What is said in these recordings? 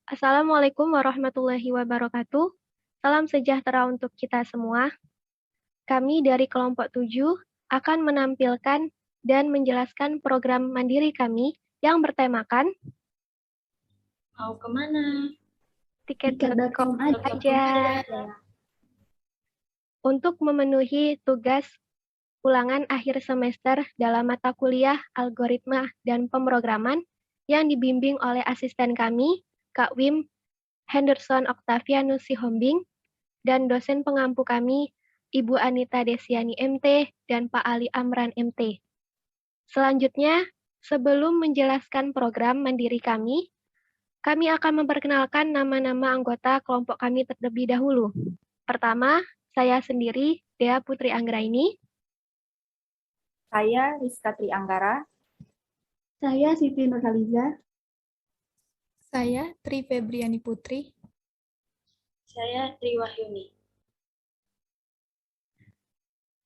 Assalamualaikum warahmatullahi wabarakatuh. Salam sejahtera untuk kita semua. Kami dari kelompok 7 akan menampilkan dan menjelaskan program mandiri kami yang bertemakan Mau kemana? tiket.com Tiket.com aja. Untuk memenuhi tugas ulangan akhir semester dalam mata kuliah algoritma dan pemrograman yang dibimbing oleh asisten kami, Kak Wim Henderson Octavianus Sihombing, dan dosen pengampu kami, Ibu Anita Desiani MT dan Pak Ali Amran MT. Selanjutnya, sebelum menjelaskan program mandiri kami akan memperkenalkan nama-nama anggota kelompok kami terlebih dahulu. Pertama, saya sendiri, Dea Putri Anggraini. Saya Rizka Trianggara. Saya Siti Nurhaliza. Saya Tri Febriani Putri. Saya Tri Wahyuni.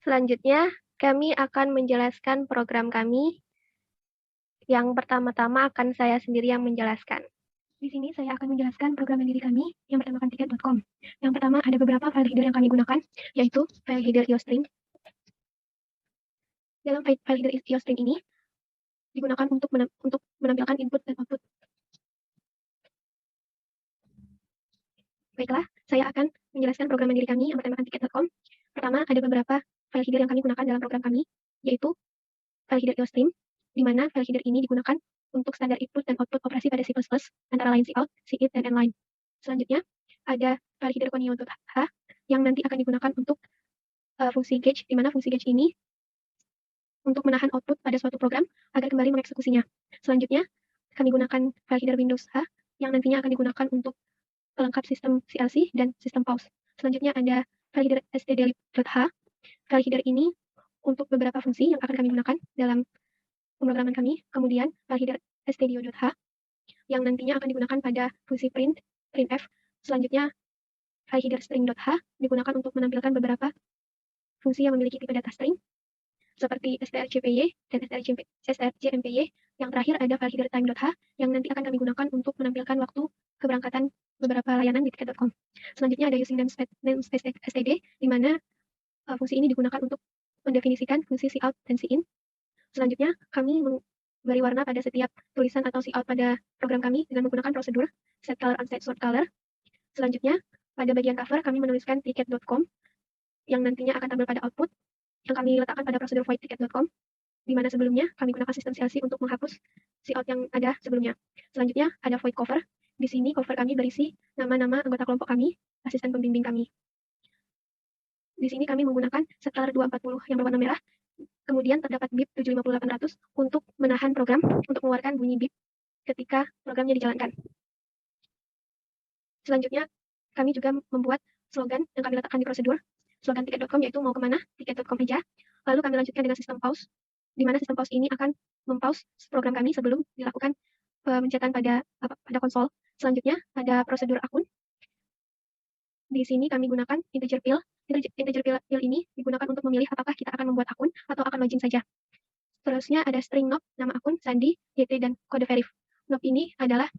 Selanjutnya, kami akan menjelaskan program kami. Yang pertama-tama akan saya sendiri yang menjelaskan. Di sini saya akan menjelaskan program mandiri kami yang bertemakan tiket.com. Yang pertama ada beberapa file header yang kami gunakan, yaitu file header iostring. Dalam file header iostring ini digunakan untuk menampilkan input dan output. Baiklah, saya akan menjelaskan program mandiri kami yang bertemakan tiket.com. Pertama, ada beberapa file header yang kami gunakan dalam program kami, yaitu file header iostream, di mana file header ini digunakan untuk standar input dan output operasi pada C++, antara lain cout, cout, dan inline. Selanjutnya, ada file header conio.h yang nanti akan digunakan untuk fungsi gauge, di mana fungsi gauge ini untuk menahan output pada suatu program agar kembali mengeksekusinya. Selanjutnya, kami gunakan file header Windows H yang nantinya akan digunakan untuk pelengkap sistem CLC dan sistem pause. Selanjutnya ada file header std.h. File header ini untuk beberapa fungsi yang akan kami gunakan dalam pemrograman kami. Kemudian file header stdio.h yang nantinya akan digunakan pada fungsi printf. Selanjutnya file header string.h digunakan untuk menampilkan beberapa fungsi yang memiliki tipe data string seperti strcpy dan strcmpy. Yang terakhir ada file header time.h yang nanti akan kami gunakan untuk menampilkan waktu keberangkatan beberapa layanan di tiket.com. Selanjutnya ada using namespace std, di mana fungsi ini digunakan untuk mendefinisikan fungsi cout dan cin. Selanjutnya, kami memberi warna pada setiap tulisan atau cout pada program kami dengan menggunakan prosedur set color, unset, sort color. Selanjutnya, pada bagian cover kami menuliskan tiket.com yang nantinya akan tampil pada output yang kami letakkan pada prosedur void ticket.com, di mana sebelumnya kami gunakan sistem CLC untuk menghapus cout yang ada sebelumnya. Selanjutnya, ada void cover. Di sini cover kami berisi nama-nama anggota kelompok kami, asisten pembimbing kami. Di sini kami menggunakan set color 240 yang berwarna merah. Kemudian terdapat bip 750800 untuk menahan program untuk mengeluarkan bunyi bip ketika programnya dijalankan. Selanjutnya, kami juga membuat slogan yang kami letakkan di prosedur. Slogan tiket.com yaitu mau kemana, tiket.com aja. Lalu kami lanjutkan dengan sistem pause, di mana sistem pause ini akan mempause program kami sebelum dilakukan pemencatan pada konsol. Selanjutnya, ada prosedur akun. Di sini kami gunakan integer fill. Integer fill ini digunakan untuk memilih apakah kita akan membuat akun atau akan login saja. Terusnya ada string knob, nama akun, sandi, YT, dan kode verif. Knob ini adalah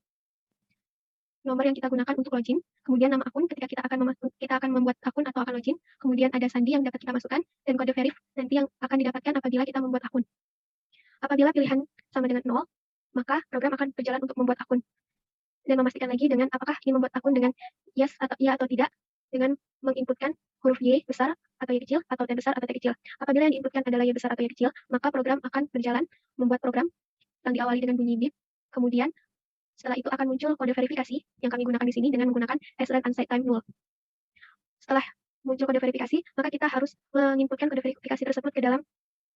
nomor yang kita gunakan untuk login, kemudian nama akun ketika kita akan membuat akun atau akan login, kemudian ada sandi yang dapat kita masukkan, dan kode verif nanti yang akan didapatkan apabila kita membuat akun. Apabila pilihan sama dengan 0, maka program akan berjalan untuk membuat akun. Dan memastikan lagi dengan apakah ingin membuat akun dengan yes atau iya atau tidak, dengan menginputkan huruf Y besar atau Y kecil, atau T besar atau T kecil. Apabila yang diinputkan adalah Y besar atau Y kecil, maka program akan berjalan membuat program yang diawali dengan bunyi bip. Kemudian setelah itu akan muncul kode verifikasi yang kami gunakan di sini dengan menggunakan slen unset time null. Setelah muncul kode verifikasi, maka kita harus menginputkan kode verifikasi tersebut ke dalam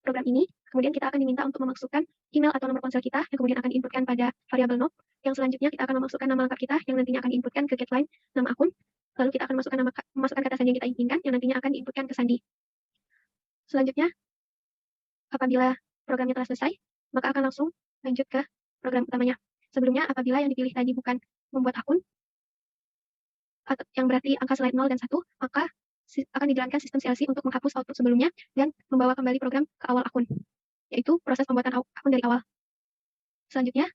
program ini. Kemudian kita akan diminta untuk memasukkan email atau nomor ponsel kita yang kemudian akan diinputkan pada variabel knob. Yang selanjutnya kita akan memasukkan nama lengkap kita yang nantinya akan diinputkan ke getLine, nama akun. Lalu kita akan memasukkan kata sandi yang kita inginkan yang nantinya akan diinputkan ke sandi. Selanjutnya, apabila programnya telah selesai, maka akan langsung lanjut ke program utamanya. Sebelumnya, apabila yang dipilih tadi bukan membuat akun, atau yang berarti angka selain 0 dan 1, maka akan dijalankan sistem CLC untuk menghapus output sebelumnya dan membawa kembali program ke awal akun, yaitu proses pembuatan akun dari awal. Selanjutnya,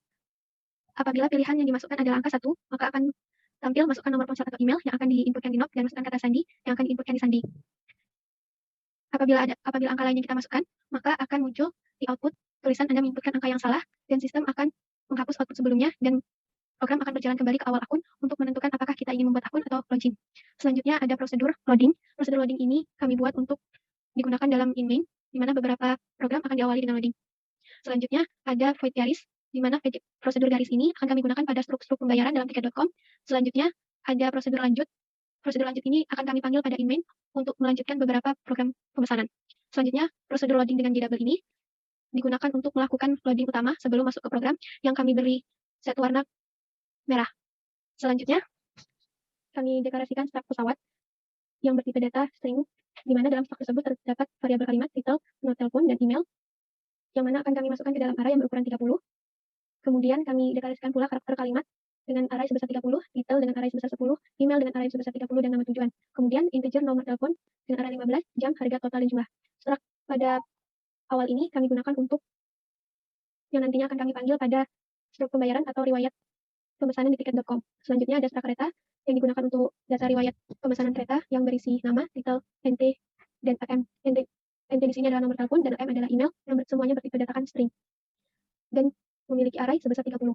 Apabila pilihan yang dimasukkan adalah angka 1, maka akan tampil masukkan nomor ponsel atau email yang akan diinputkan di NOP dan masukkan kata sandi yang akan diinputkan di sandi. Apabila angka lainnya kita masukkan, maka akan muncul di output tulisan Anda menginputkan angka yang salah dan sistem akan menghapus output sebelumnya dan program akan berjalan kembali ke awal akun untuk menentukan apakah kita ingin membuat akun atau login. Selanjutnya ada prosedur loading. Prosedur loading ini kami buat untuk digunakan dalam in-main, di mana beberapa program akan diawali dengan loading. Selanjutnya ada void garis, di mana prosedur garis ini akan kami gunakan pada struk-struk pembayaran dalam tiket.com. Selanjutnya ada prosedur lanjut. Prosedur lanjut ini akan kami panggil pada in-main untuk melanjutkan beberapa program pemesanan. Selanjutnya, prosedur loading dengan double ini digunakan untuk melakukan loading utama sebelum masuk ke program yang kami beri set warna merah. Selanjutnya, kami deklarasikan stak pesawat yang bertipe data string, di mana dalam stak tersebut terdapat variabel kalimat, titel, nomor telepon, dan email, yang mana akan kami masukkan ke dalam array yang berukuran 30. Kemudian kami deklarasikan pula karakter kalimat dengan array sebesar 30, titel dengan array sebesar 10, email dengan array sebesar 30, dan nama tujuan. Kemudian integer nomor telepon dengan array 15, jam, harga, total, dan jumlah. Strak pada awal ini kami gunakan untuk yang nantinya akan kami panggil pada struk pembayaran atau riwayat pemesanan di tiket.com. Selanjutnya ada strak kereta yang digunakan untuk data riwayat pemesanan kereta yang berisi nama, titel, NT, dan AM. NT di sini adalah nomor telepon dan AM adalah email yang semuanya bertipe datakan string dan memiliki array sebesar 30.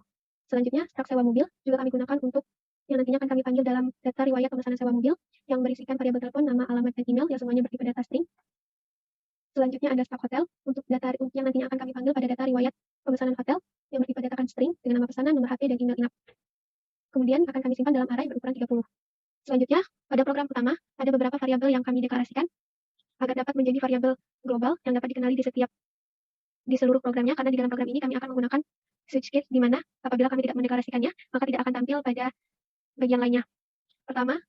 Selanjutnya, strak sewa mobil juga kami gunakan untuk yang nantinya akan kami panggil dalam data riwayat pemesanan sewa mobil yang berisikan variabel telepon, nama, alamat, dan email yang semuanya bertipe data string. Selanjutnya ada strak hotel untuk data yang nantinya akan kami panggil pada data riwayat pemesanan hotel yang bertipe datakan string dengan nama pesanan, nomor HP, dan email inap. Kemudian akan kami simpan dalam array berukuran 30. Selanjutnya, pada program utama ada beberapa variabel yang kami deklarasikan agar dapat menjadi variabel global yang dapat dikenali di seluruh programnya, karena di dalam program ini kami akan menggunakan switch case di mana apabila kami tidak mendeklarasikannya, maka tidak akan tampil pada bagian lainnya. Pertama,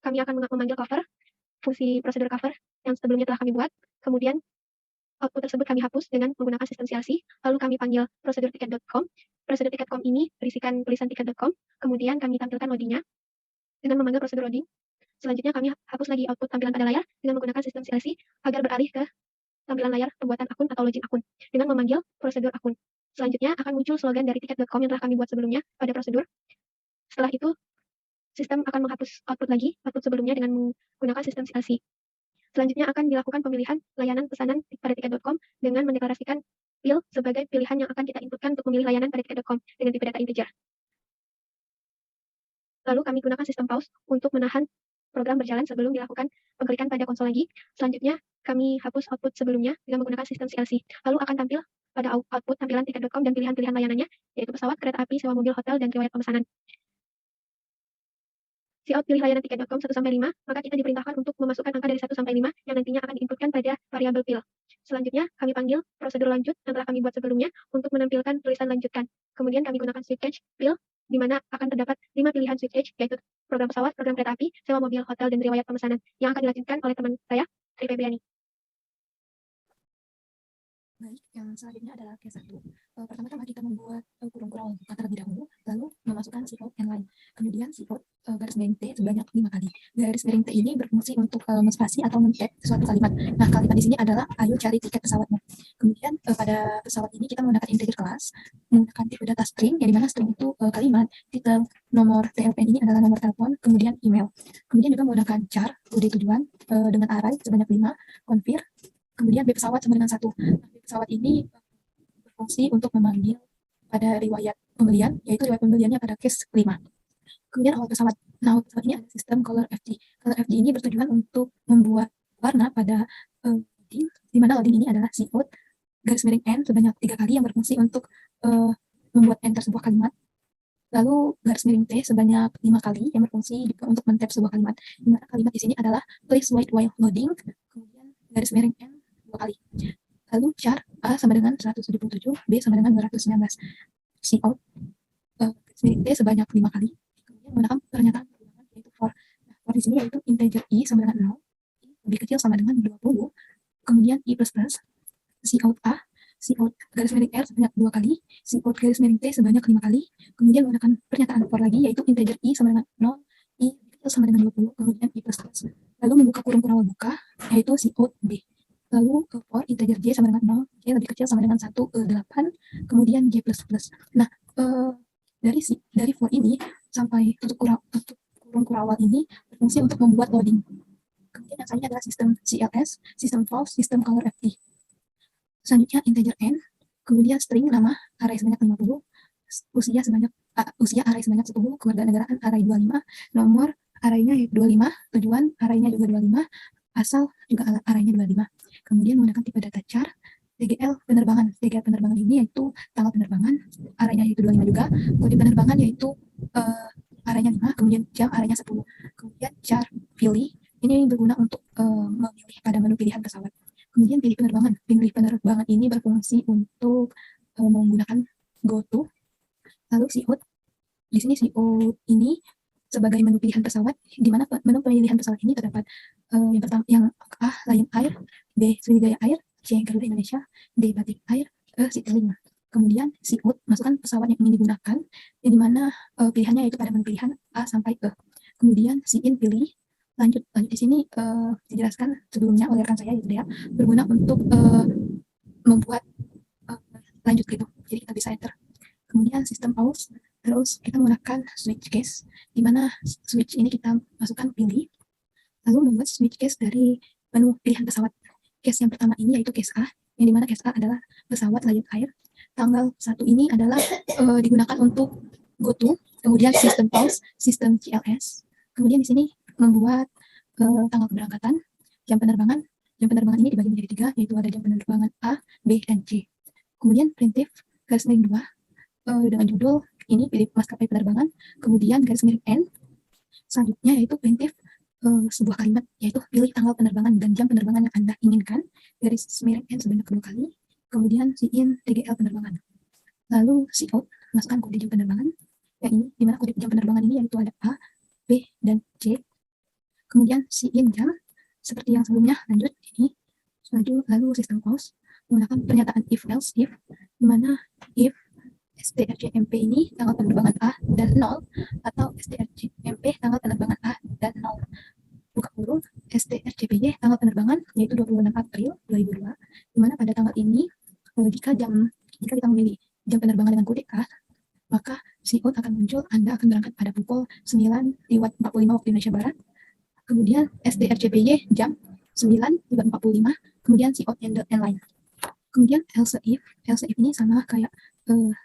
kami akan memanggil cover, fungsi prosedur cover yang sebelumnya telah kami buat. Kemudian output tersebut kami hapus dengan menggunakan sistem CLC, lalu kami panggil prosedur tiket.com. Prosedur tiket.com ini berisikan tulisan tiket.com, kemudian kami tampilkan loadingnya dengan memanggil prosedur loading. Selanjutnya kami hapus lagi output tampilan pada layar dengan menggunakan sistem CLC agar beralih ke tampilan layar pembuatan akun atau login akun dengan memanggil prosedur akun. Selanjutnya akan muncul slogan dari tiket.com yang telah kami buat sebelumnya pada prosedur. Setelah itu, sistem akan menghapus output sebelumnya dengan menggunakan sistem CLC. Selanjutnya akan dilakukan pemilihan layanan pesanan pada tiket.com dengan mendeklarasikan PIL sebagai pilihan yang akan kita inputkan untuk memilih layanan pada tiket.com dengan tipe data integer. Lalu kami gunakan sistem pause untuk menahan program berjalan sebelum dilakukan pengklikan pada konsol lagi. Selanjutnya, kami hapus output sebelumnya dengan menggunakan sistem CLC. Lalu akan tampil pada output tampilan tiket.com dan pilihan-pilihan layanannya, yaitu pesawat, kereta api, sewa mobil, hotel, dan riwayat pemesanan. Si out pilih layanan tiket.com 1-5, maka kita diperintahkan untuk memasukkan angka dari 1-5 yang nantinya akan diinputkan pada variabel PIL. Selanjutnya, kami panggil prosedur lanjut yang telah kami buat sebelumnya untuk menampilkan tulisan lanjutkan. Kemudian kami gunakan switch cage PIL, di mana akan terdapat 5 pilihan switch cage, yaitu program pesawat, program kereta api, sewa mobil, hotel, dan riwayat pemesanan, yang akan dilanjutkan oleh teman saya, Tri Febriani. Baik, yang selanjutnya adalah case 1. Pertama-tama kita membuat kurung-kurung buka terlebih dahulu, lalu memasukkan sifat inline. Kemudian sifat garis miring T sebanyak 5 kali. Garis miring T ini berfungsi untuk menspasi atau men-tag suatu kalimat. Nah, kalimat di sini adalah ayo cari tiket pesawatnya. Kemudian pada pesawat ini kita menggunakan integer class, menggunakan tipe data string, yang dimana string itu kalimat, titel, nomor TLPN ini adalah nomor telepon, kemudian email. Kemudian juga menggunakan char, UD tujuan, dengan array sebanyak 5, confir, kemudian B pesawat sama dengan 1. Nah, B pesawat ini berfungsi untuk memanggil pada riwayat pembelian, yaitu riwayat pembeliannya pada case 5. Kemudian awal pesawat. Nah, awal pesawat ini ada sistem color FD. Color FD ini bertujuan untuk membuat warna pada loading, di mana loading ini adalah cout garis miring N sebanyak 3 kali yang berfungsi untuk membuat enter sebuah kalimat. Lalu garis miring T sebanyak 5 kali yang berfungsi juga untuk men-tab sebuah kalimat. Di mana kalimat di sini adalah please wait while loading, kemudian garis miring N 2 kali. Lalu char A sama dengan 177, B sama dengan 219. Cout garis miring T sebanyak 5 kali. Kemudian menggunakan pernyataan yaitu for. Nah, for di sini yaitu integer I sama dengan 0, I lebih kecil sama dengan 20, kemudian I plus plus, cout A, cout garis miring R sebanyak 2 kali, cout garis miring T sebanyak 5 kali, kemudian menggunakan pernyataan for lagi yaitu integer I sama dengan 0, I lebih kecil sama dengan 20, kemudian I plus plus. Lalu membuka kurung-kurung buka yaitu cout B. Lalu for integer J sama dengan 0, J lebih kecil sama dengan 1, 8, kemudian J plus plus. Nah, dari for ini sampai tutup kurung kurawal ini berfungsi untuk membuat loading. Kemudian yang selanjutnya adalah sistem CLS, sistem false, sistem color FT. Selanjutnya integer n, kemudian string nama array sebanyak 50, usia array sebanyak 10, kewarganegaraan array 25, nomor arraynya 25, tujuan arraynya juga 25, asal juga arraynya 25. Kemudian menggunakan tipe data char, TGL penerbangan. TGL penerbangan ini yaitu tanggal penerbangan, arraynya yaitu 25 juga, kode penerbangan yaitu arraynya 5, kemudian jam arraynya 10. Kemudian char pilih, ini berguna untuk memilih pada menu pilihan pesawat. Kemudian pilih penerbangan. Pilih penerbangan ini berfungsi untuk menggunakan GoTo. Lalu CO. Di sini CO ini sebagai menu pilihan pesawat, di mana menu pemilihan pesawat ini terdapat yang pertama yang A. Lion Air, B. Sriwijaya Air, C. Garuda Indonesia, D. Batik Air, E. Citylink. Kemudian CO masukkan pesawat yang ingin digunakan, yang dimana pilihannya yaitu pada menu pilihan A sampai E. Kemudian CIN pilih. Lanjut di sini dijelaskan sebelumnya oleh rekan saya Dea, berguna untuk membuat lanjut gitu, jadi kita bisa enter. Kemudian sistem pause, terus kita menggunakan switch case, di mana switch ini kita masukkan pilih, lalu membuat switch case dari menu pilihan pesawat. Case yang pertama ini yaitu case A, yang dimana case A adalah pesawat Lion Air. Tanggal 1 ini adalah digunakan untuk GoTo, kemudian sistem pause, sistem CLS. Kemudian di sini membuat tanggal keberangkatan, jam penerbangan. Jam penerbangan ini dibagi menjadi 3, yaitu ada jam penerbangan A, B, dan C. Kemudian printf garis miring 2 dengan judul ini pilih maskapai penerbangan, kemudian garis miring N. Selanjutnya yaitu printf sebuah kalimat, yaitu pilih tanggal penerbangan dan jam penerbangan yang Anda inginkan, garis miring N sebanyak 2 kali, kemudian CIN TGL penerbangan. Lalu CO, masukkan kode jam penerbangan, yang ini, di mana kode jam penerbangan ini yaitu ada A, B, dan C. Kemudian CIN jam, seperti yang sebelumnya, lanjut ini, lalu sistem pause, menggunakan pernyataan if else if, di mana if strcmp ini tanggal penerbangan A dan 0, atau strcmp tanggal penerbangan A dan 0. Buka kurung, strcpy tanggal penerbangan yaitu 26 April 2002, di mana pada tanggal ini jika kita memilih jam penerbangan dengan kode A, maka CO akan muncul, Anda akan berangkat pada pukul 9.45 waktu Indonesia Barat. Kemudian strcpy jam 9.45, kemudian CO and line. Kemudian else if ini sama kayak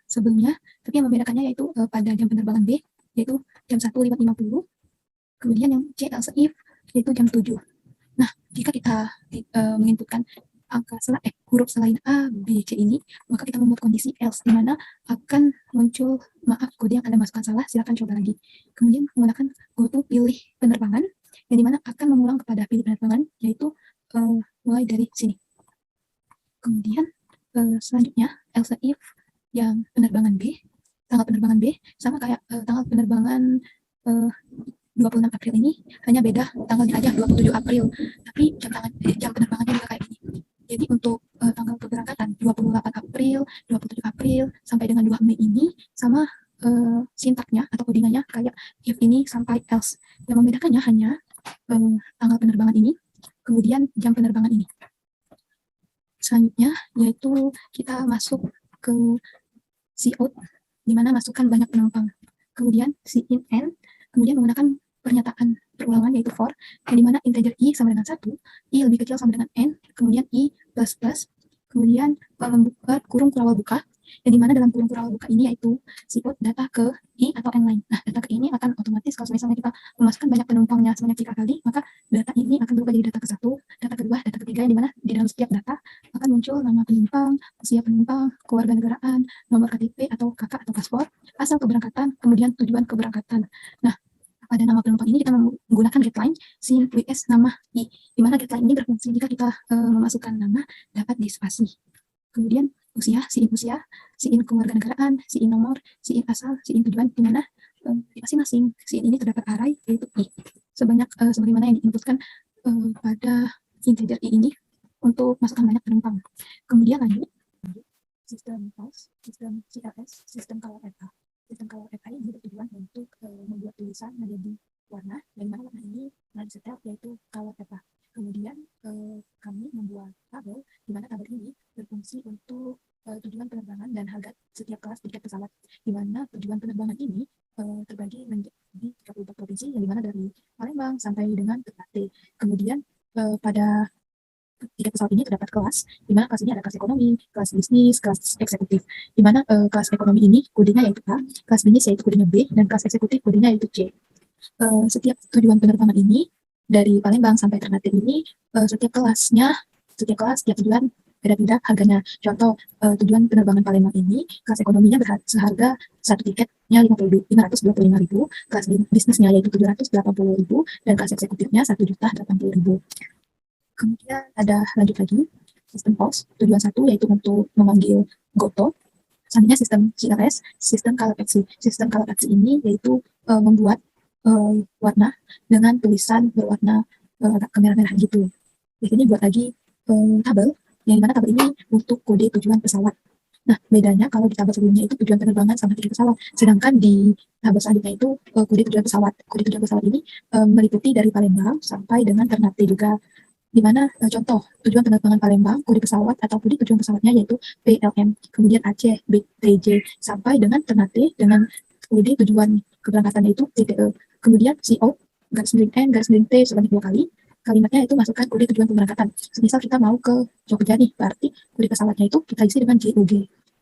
sebelumnya, tapi yang membedakannya yaitu pada jam penerbangan B, yaitu jam 1.50, kemudian yang C else if, yaitu jam 7. Nah, jika kita menginputkan huruf selain A, B, C ini, maka kita membuat kondisi else, di mana akan muncul, maaf, kode yang Anda masukkan salah, silakan coba lagi. Kemudian menggunakan GoTo pilih penerbangan, yang dimana akan mengulang kepada pilih penerbangan, yaitu mulai dari sini. Kemudian selanjutnya else if yang penerbangan B, tanggal penerbangan B sama kayak tanggal penerbangan 26 April ini, hanya beda tanggalnya aja 27 April, tapi jam penerbangannya juga kayak gini. Jadi untuk tanggal keberangkatan 28 April, 27 April sampai dengan 2 Mei ini sama sintaknya atau codingannya kayak if ini sampai else. Yang membedakannya hanya tanggal penerbangan ini, kemudian jam penerbangan ini. Selanjutnya yaitu kita masuk ke CO, di mana masukkan banyak penumpang. Kemudian CIN N, kemudian menggunakan pernyataan perulangan yaitu for, yang dimana integer I sama dengan 1, I lebih kecil sama dengan N, kemudian I plus plus, kemudian membuat kurung kurawal buka, yang dimana dalam kurung kurawal buka ini yaitu CO data ke I atau N line. Nah, data ke ini akan otomatis kalau misalnya kita memasukkan banyak penumpangnya sebanyak 3 kali, maka data ini akan berubah jadi data ke 1, data kedua, data ketiga, yang dimana di dalam setiap data akan muncul nama penumpang, usia penumpang, kewarganegaraan, nomor KTP atau KK atau paspor, asal keberangkatan, kemudian tujuan keberangkatan. Nah, pada nama penumpang ini kita menggunakan getLine sin WS nama I, di mana getLine ini berfungsi jika kita memasukkan nama dapat di spasi. Kemudian usia, siin kewarganegaraan, siin nomor, siin asal, siin tujuan, di mana di masing-masing siin ini terdapat array yaitu I, sebagaimana yang diinputkan pada integer I ini untuk masukkan banyak penumpang. Kemudian lanjut sistem pause, sistem CLS, sistem color FA. Sistem color FA ini bertujuan untuk membuat tulisan menjadi warna, dan mana warna ini telah disetel yaitu color FA. Kemudian kami membuat tabel, di mana tabel ini berfungsi untuk tujuan penerbangan dan harga setiap kelas tiket pesawat. di mana tujuan penerbangan ini terbagi menjadi 34 provinsi, yang dimana dari Palembang sampai dengan Ternate. Kemudian pada tiket pesawat ini terdapat kelas, di mana kelas ini ada kelas ekonomi, kelas bisnis, kelas eksekutif. Di mana kelas ekonomi ini kodenya yaitu A, kelas bisnis yaitu kodenya B, dan kelas eksekutif kodenya yaitu C. Setiap tujuan penerbangan ini dari Palembang sampai Ternate ini setiap kelas, setiap tujuan beda-beda harganya. Contoh, tujuan penerbangan Palembang ini kelas ekonominya seharga satu tiketnya 525.000, kelas bisnisnya yaitu 780.000, dan kelas eksekutifnya 1.080.000. Kemudian ada lanjut lagi sistem POS, tujuan 1 yaitu untuk memanggil GoTo. Selanjutnya sistem CLS, sistem kalkulasi. Sistem kalkulasi ini yaitu membuat warna dengan tulisan berwarna agak kemerah-merah gitu. Di sini buat lagi tabel, yang dimana tabel ini untuk kode tujuan pesawat. Nah, bedanya kalau di tabel sebelumnya itu tujuan penerbangan sama tiket pesawat, sedangkan di tabel selanjutnya itu kode tujuan pesawat. Kode tujuan pesawat ini meliputi dari Palembang sampai dengan Ternate juga. Di mana contoh tujuan penerbangan Palembang, kode pesawat atau kode tujuan pesawatnya yaitu PLM, kemudian Aceh, BTJ, sampai dengan Ternate dengan kode tujuan keberangkatannya itu TTE, kemudian CO, garis miring N, garis miring T sebanyak 2 kali, kalimatnya itu masukkan kode tujuan pemberangkatan. Misal kita mau ke Jogja nih, berarti kode pesawatnya itu kita isi dengan JOG,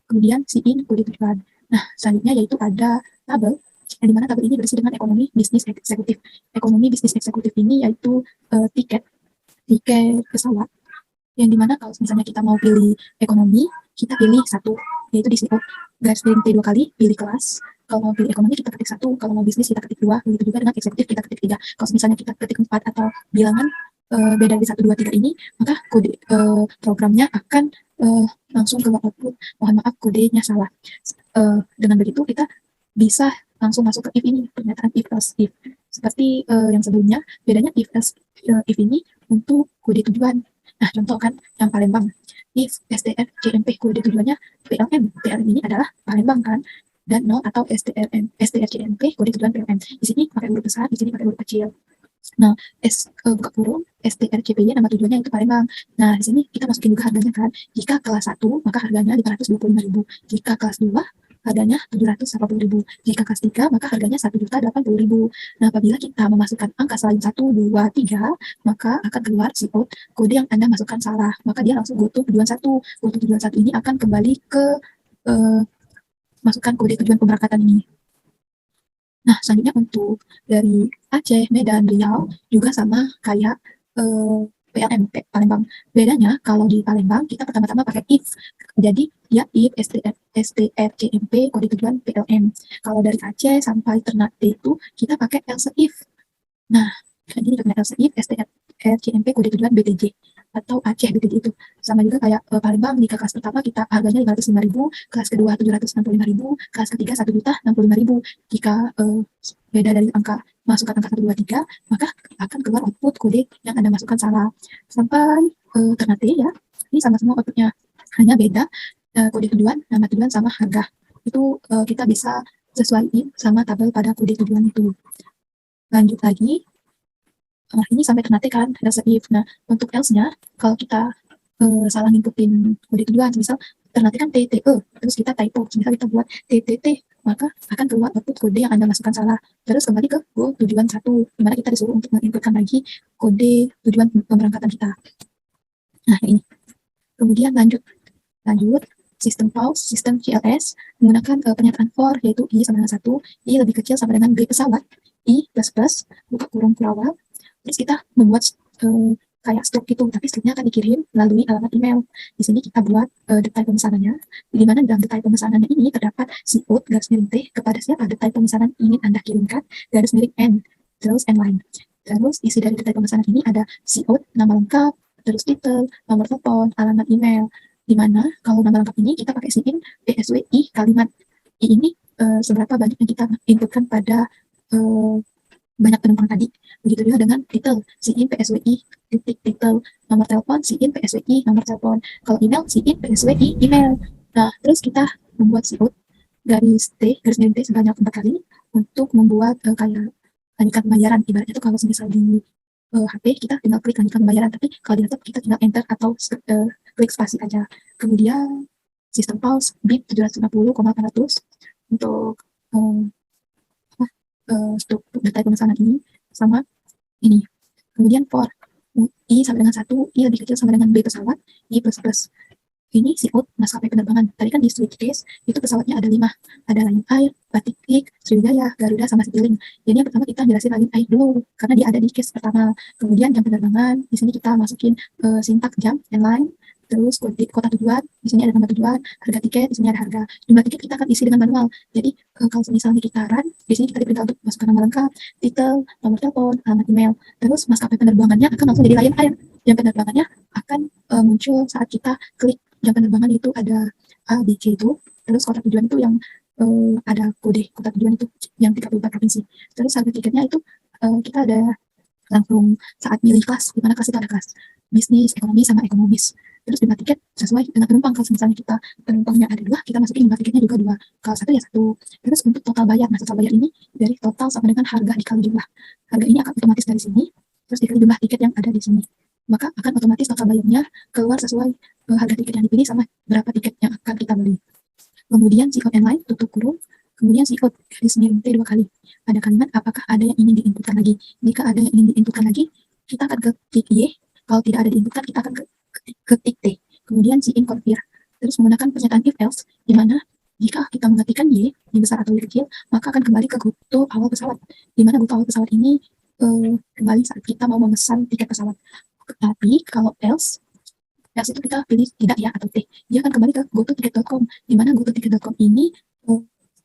kemudian SIN kode tujuan. Nah, selanjutnya yaitu ada tabel, yang dimana tabel ini berisi dengan ekonomi, bisnis, eksekutif. Ekonomi, bisnis, eksekutif ini yaitu tiket pesawat, yang dimana kalau misalnya kita mau pilih ekonomi, kita pilih 1, yaitu di CO, garis miring T 2 kali, pilih kelas. Kalau mau pilih ekonomi kita ketik 1, kalau mau bisnis kita ketik 2, begitu juga dengan eksekutif kita ketik 3. Kalau misalnya kita ketik 4 atau bilangan beda dari 1, 2, 3 ini, maka kode programnya akan langsung keluar output, mohon maaf kodenya salah. Dengan begitu kita bisa langsung masuk ke if ini, pernyataan if else if. Seperti yang sebelumnya, bedanya if else if ini untuk kode tujuan. Nah, contoh kan yang Palembang, if STR CMP kode tujuannya PLM, PLM ini adalah Palembang kan, dan 0 atau STR CMP kode tujuan PLM. Di sini pakai huruf besar, di sini pakai huruf kecil. Nah, buka kurung STR CPY nama tujuannya itu Palembang. Nah, di sini kita masukin juga harganya kan. Jika kelas 1 maka harganya 525.000. Jika kelas 2 harganya 780.000. Jika kelas 3 maka harganya 1.080.000. Nah, apabila kita memasukkan angka selain 1, 2, 3, maka akan keluar CO kode yang Anda masukkan salah. Maka dia langsung go to tujuan 1. Go to tujuan 1 ini akan kembali ke masukkan kode tujuan pemberangkatan ini. Nah, selanjutnya untuk dari Aceh, Medan, Riau juga sama kayak PLM, Palembang. Bedanya kalau di Palembang kita pertama-tama pakai if. Jadi ya if STR CMP kode tujuan PLM. Kalau dari Aceh sampai Ternate itu kita pakai else if. Nah, ini juga else if STR CMP kode tujuan BTJ atau Aceh BTJ itu. Sama juga kayak Palembang, jika kelas pertama kita harganya 505.000, kelas kedua 765.000, kelas ketiga 1.065.000. Jika beda dari masukkan angka 1, 2, 3, maka akan keluar output kode yang Anda masukkan salah. Sampai Ternate ya, ini sama semua outputnya, hanya beda kode tujuan, nama tujuan sama harga. Itu kita bisa sesuaiin sama tabel pada kode tujuan itu. Lanjut lagi, ini sampai Ternate kan, else if. Nah, untuk else-nya, kalau kita salah nginputin kode tujuan, misal Ternate kan TTE, terus kita typo, misal kita buat TTT, maka akan keluar output kode yang Anda masukkan salah. Terus kembali ke go tujuan 1, dimana kita disuruh untuk menginputkan lagi kode tujuan pemberangkatan kita. Nah, ini. Kemudian lanjut sistem PAUS, sistem CLS, menggunakan pernyataan for, yaitu I sama dengan 1, I lebih kecil sama dengan B pesawat, I plus, buka kurung awal, terus kita membuat kayak struk gitu, tapi struknya akan dikirim melalui alamat email. Di sini kita buat detail pemesanannya, di mana dalam detail pemesanannya ini terdapat CO garis miring T kepada siapa detail pemesanan ingin Anda kirimkan, garis miring N, terus N line. Terus isi dari detail pemesanan ini ada CO, nama lengkap, terus titel, nomor telepon, alamat email. Di mana kalau nama lengkap ini kita pakai SIN, PSWI, kalimat I ini seberapa banyak yang kita inputkan pada banyak penumpang tadi. Begitu juga dengan titel, SIN PSWI titel, nomor telepon SIN PSWI nomor telepon, kalau email SIN PSWI email. Nah, terus kita membuat CO garis miring T sebanyak 4 kali untuk membuat kayak lanjutkan pembayaran. Ibaratnya tuh kalau misal di HP kita tinggal klik lanjutkan pembayaran, tapi kalau di laptop kita tinggal enter atau klik spasi aja. Kemudian sistem pause BIP 750,400, untuk struktur data pemesanan ini sama ini. Kemudian for I sama dengan 1, I lebih kecil sama dengan B pesawat, I plus plus. Ini seafood maskapai penerbangan. Tadi kan di Switchcase itu pesawatnya ada 5. Ada Lion Air, Batik Air, Sriwijaya, Garuda, sama Citylink. Jadi yang pertama kita jelasin Lion Air dulu, karena dia ada di case pertama. Kemudian jam penerbangan, di sini kita masukin sintak jam, airline, terus kota tujuan, di sini ada nama tujuan, harga tiket, di sini ada harga. Jumlah tiket kita akan isi dengan manual. Jadi kalau misalnya kita run, di sini kita diperintah untuk masukkan nama lengkap, titel, nomor telepon, alamat email. Terus maskapai penerbangannya akan langsung jadi Lion Air. Jam penerbangannya akan muncul saat kita klik jam penerbangan itu ada A, B, C itu. Terus kota tujuan itu yang ada kode kota tujuan itu yang 34 provinsi. Terus harga tiketnya itu kita ada langsung saat milih kelas, di mana kelas itu ada kelas bisnis, ekonomi, sama ekonomis. Terus jumlah tiket sesuai dengan penumpang. Kalau misalnya kita penumpangnya ada 2, kita masukin jumlah tiketnya juga 2. Kalau 1 ya 1. Terus untuk total bayar, nah total bayar ini dari total sama dengan harga dikali jumlah. Harga ini akan otomatis dari sini, terus dikali jumlah tiket yang ada di sini. Maka akan otomatis total bayarnya keluar sesuai harga tiket yang dipilih sama berapa tiket yang akan kita beli. Kemudian si code inline tutup kurung, kemudian si code garis miring T 2 kali. Ada kalimat apakah ada yang ingin diinputkan lagi. Jika ada yang ingin diinputkan lagi, kita akan ketik Y. Kalau tidak ada diinputkan, kita akan ketik T. Kemudian si in configure. Terus menggunakan pernyataan if else, di mana jika kita mengetikkan Y, Y besar atau Y kecil, maka akan kembali ke goto awal pesawat. Di mana goto awal pesawat ini kembali saat kita mau memesan tiket pesawat. Tapi kalau else itu kita pilih tidak ya atau T. Dia akan kembali ke gototicket.com, di mana gototicket.com ini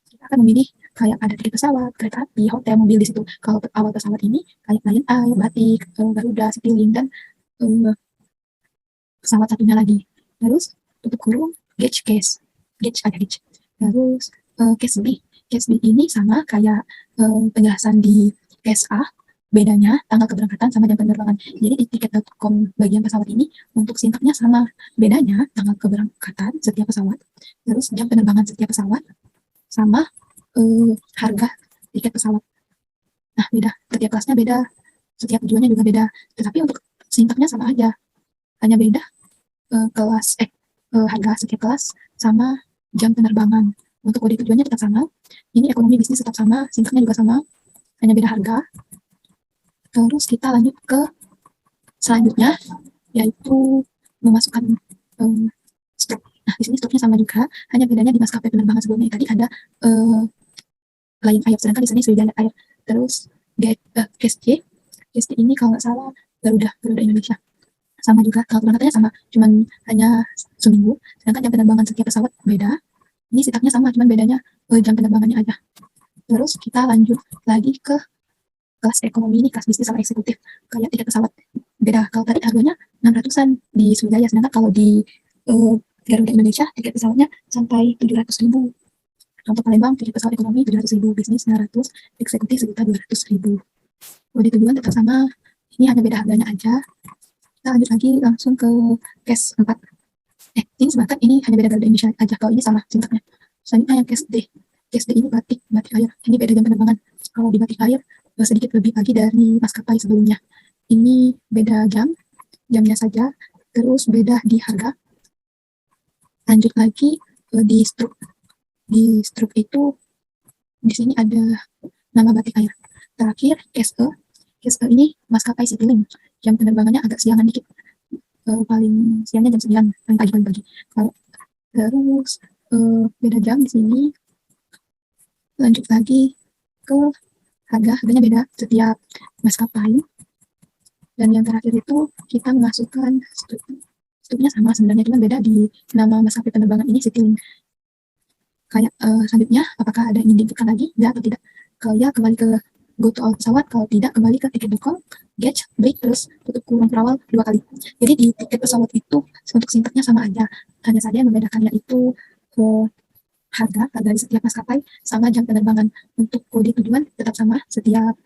kita akan memilih kayak ada tiket pesawat, kereta api, hotel, mobil di situ. Kalau awal pesawat ini kayak Lion Air, Batik, Garuda, Citylink, dan pesawat satunya lagi. Terus tutup kurung gauge case, gauge ada gauge. Terus case B, case B ini sama kayak penjelasan di case A. Bedanya tanggal keberangkatan sama jam penerbangan. Jadi di tiket.com bagian pesawat ini untuk sintaknya sama. Bedanya tanggal keberangkatan setiap pesawat, terus jam penerbangan setiap pesawat, sama harga tiket pesawat. Nah beda, setiap kelasnya beda, setiap tujuannya juga beda. Tetapi untuk sintaknya sama aja, hanya beda kelas harga setiap kelas sama jam penerbangan. Untuk kode tujuannya tetap sama. Ini ekonomi bisnis tetap sama, sintaknya juga sama, hanya beda harga. Terus kita lanjut ke selanjutnya, yaitu memasukkan struk. Nah, di sini struknya sama juga, hanya bedanya di maskapai penerbangan sebelumnya tadi ada Lion Air, sedangkan di sini Sriwijaya Air. Terus case C ini kalau nggak salah Garuda Indonesia. Sama juga, kalau keberangkatannya sama, cuman hanya seminggu, sedangkan jam penerbangan setiap pesawat beda. Ini sintaknya sama, cuman bedanya jam penerbangannya aja. Terus kita lanjut lagi ke kelas ekonomi ini, kelas bisnis sama eksekutif. Kayak tiket pesawat beda. Kalau tadi harganya 600-an di Sriwijaya, sedangkan kalau di Garuda Indonesia tiket pesawatnya sampai 700.000. Untuk Palembang tiket pesawat ekonomi 700.000, bisnis 900, eksekutif 1.200.000. Kode tujuan tetap sama, ini hanya beda harganya aja. Kita lanjut lagi langsung ke case 4. Ini sebenarnya ini hanya beda Garuda Indonesia aja. Kalau ini sama sintaknya. Selanjutnya yang case D. Case D ini Batik Air. Ini beda jam penerbangan. Kalau di Batik Air sedikit lebih pagi dari maskapai sebelumnya. Ini beda jamnya saja. Terus beda di harga. Lanjut lagi di struk. Di struk itu di sini ada nama Batik Air. Terakhir case E. Case E ini maskapai Citylink. Jam penerbangannya agak siangan dikit. Paling siangnya jam 9, paling pagi. Terus beda jam di sini. Lanjut lagi ke harganya beda setiap maskapai. Dan yang terakhir itu kita memasukkan struknya sama sebenarnya, cuma beda di nama maskapai penerbangan ini Citylink. Kayak selanjutnya apakah ada yang ingin diinputkan lagi ya atau tidak. Kalau ya kembali ke goto awal pesawat, kalau tidak kembali ke tiket.com, gauge, break, terus tutup kurung perawal 2 kali. Jadi di tiket pesawat itu untuk sintaknya sama aja, hanya saja yang membedakannya itu harga dari setiap maskapai sama jam penerbangan. Untuk kode tujuan tetap sama setiap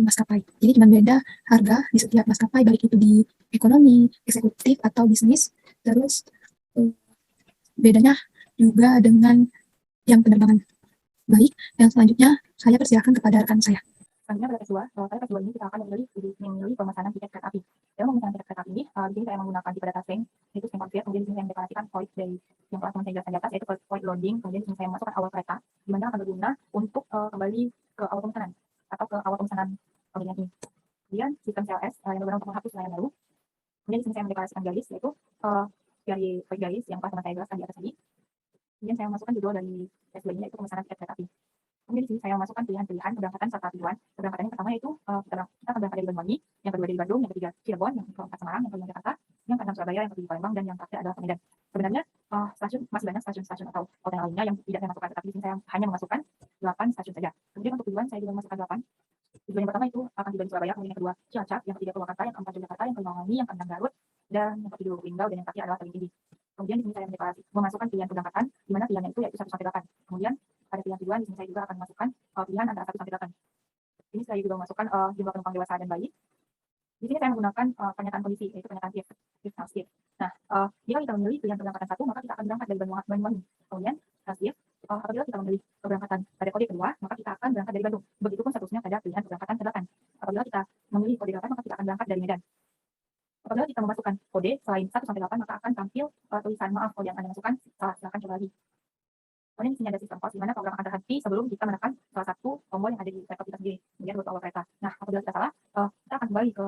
maskapai. Jadi cuma beda harga di setiap maskapai, baik itu di ekonomi, eksekutif, atau bisnis. Terus bedanya juga dengan jam penerbangan. Baik, yang selanjutnya saya persilakan kepada rekan saya. Selanjutnya pada kelas 2, pada kelas 2 ini kita akan memilih pemesanan tiket kereta api. Dalam pemesanan tiket kereta api ini, di sini saya menggunakan tipe data string, yaitu string configure, kemudian di sini yang deklarasikan void dari yang telah teman saya jelaskan di atas, yaitu point loading. Kemudian di sini saya masukkan awal kereta, di mana akan berguna untuk kembali ke awal pemesanan atau ke awal pemesanan pembelian ini. Kemudian sistem CLS yang berguna untuk menghapus layar baru. Kemudian di sini saya mendeklarasikan garis, yaitu dari garis yang telah teman saya jelaskan di atas tadi. Kemudian saya masukkan judul dari S2 ini, yaitu pemesanan tiket kereta api. Kemudian di sini saya masukkan pilihan-pilihan keberangkatan serta tujuan. Keberangkatan yang pertama yaitu kita akan berangkat dari Banyuwangi, yang kedua dari Bandung, yang ketiga Cirebon, yang keempat Semarang, yang kelima Jakarta, yang keenam Surabaya, yang ketujuh Palembang, dan yang terakhir adalah Medan. Sebenarnya stasiun masih banyak stasiun-stasiun atau hotel lainnya yang tidak saya masukkan, tetapi di sini saya hanya memasukkan 8 stasiun saja. Kemudian untuk tujuan saya juga memasukkan 8. Tujuan yang pertama itu akan tiba di Surabaya, kemudian yang kedua Cilacap, yang ketiga Purwakarta, yang keempat Yogyakarta, yang kelima Banyuwangi, yang keenam Garut, dan yang ketujuh Linggau, dan yang terakhir adalah Tebing Tinggi. Kemudian di sini saya memasukkan pilihan keberangkatan, di mana pilihannya itu yaitu 1 sampai 8. Kemudian pada pilihan tujuan di sini saya juga akan memasukkan pilihan antara 1 sampai 8. Ini saya juga memasukkan jumlah penumpang dewasa dan bayi. Di sini saya menggunakan pernyataan kondisi, yaitu pernyataan if transitive. Nah, jika kita memilih pilihan keberangkatan 1, maka kita akan berangkat dari Banyuwangi. Kemudian transitive, apabila kita memilih keberangkatan pada kode kedua, maka kita akan berangkat dari Bandung. Begitupun seterusnya pada pilihan keberangkatan ke-8. Apabila kita memilih kode 8, maka kita akan berangkat dari Medan. Apabila kita memasukkan kode selain 1 sampai 8, maka akan tampil tulisan maaf kode yang Anda masukkan salah. Silakan coba lagi. Kemudian di sini ada sistem pause, di mana program akan terhenti sebelum kita menekan salah satu tombol yang ada di laptop kita sendiri. Kemudian untuk awal kereta. Nah, apabila kita salah, kita akan kembali ke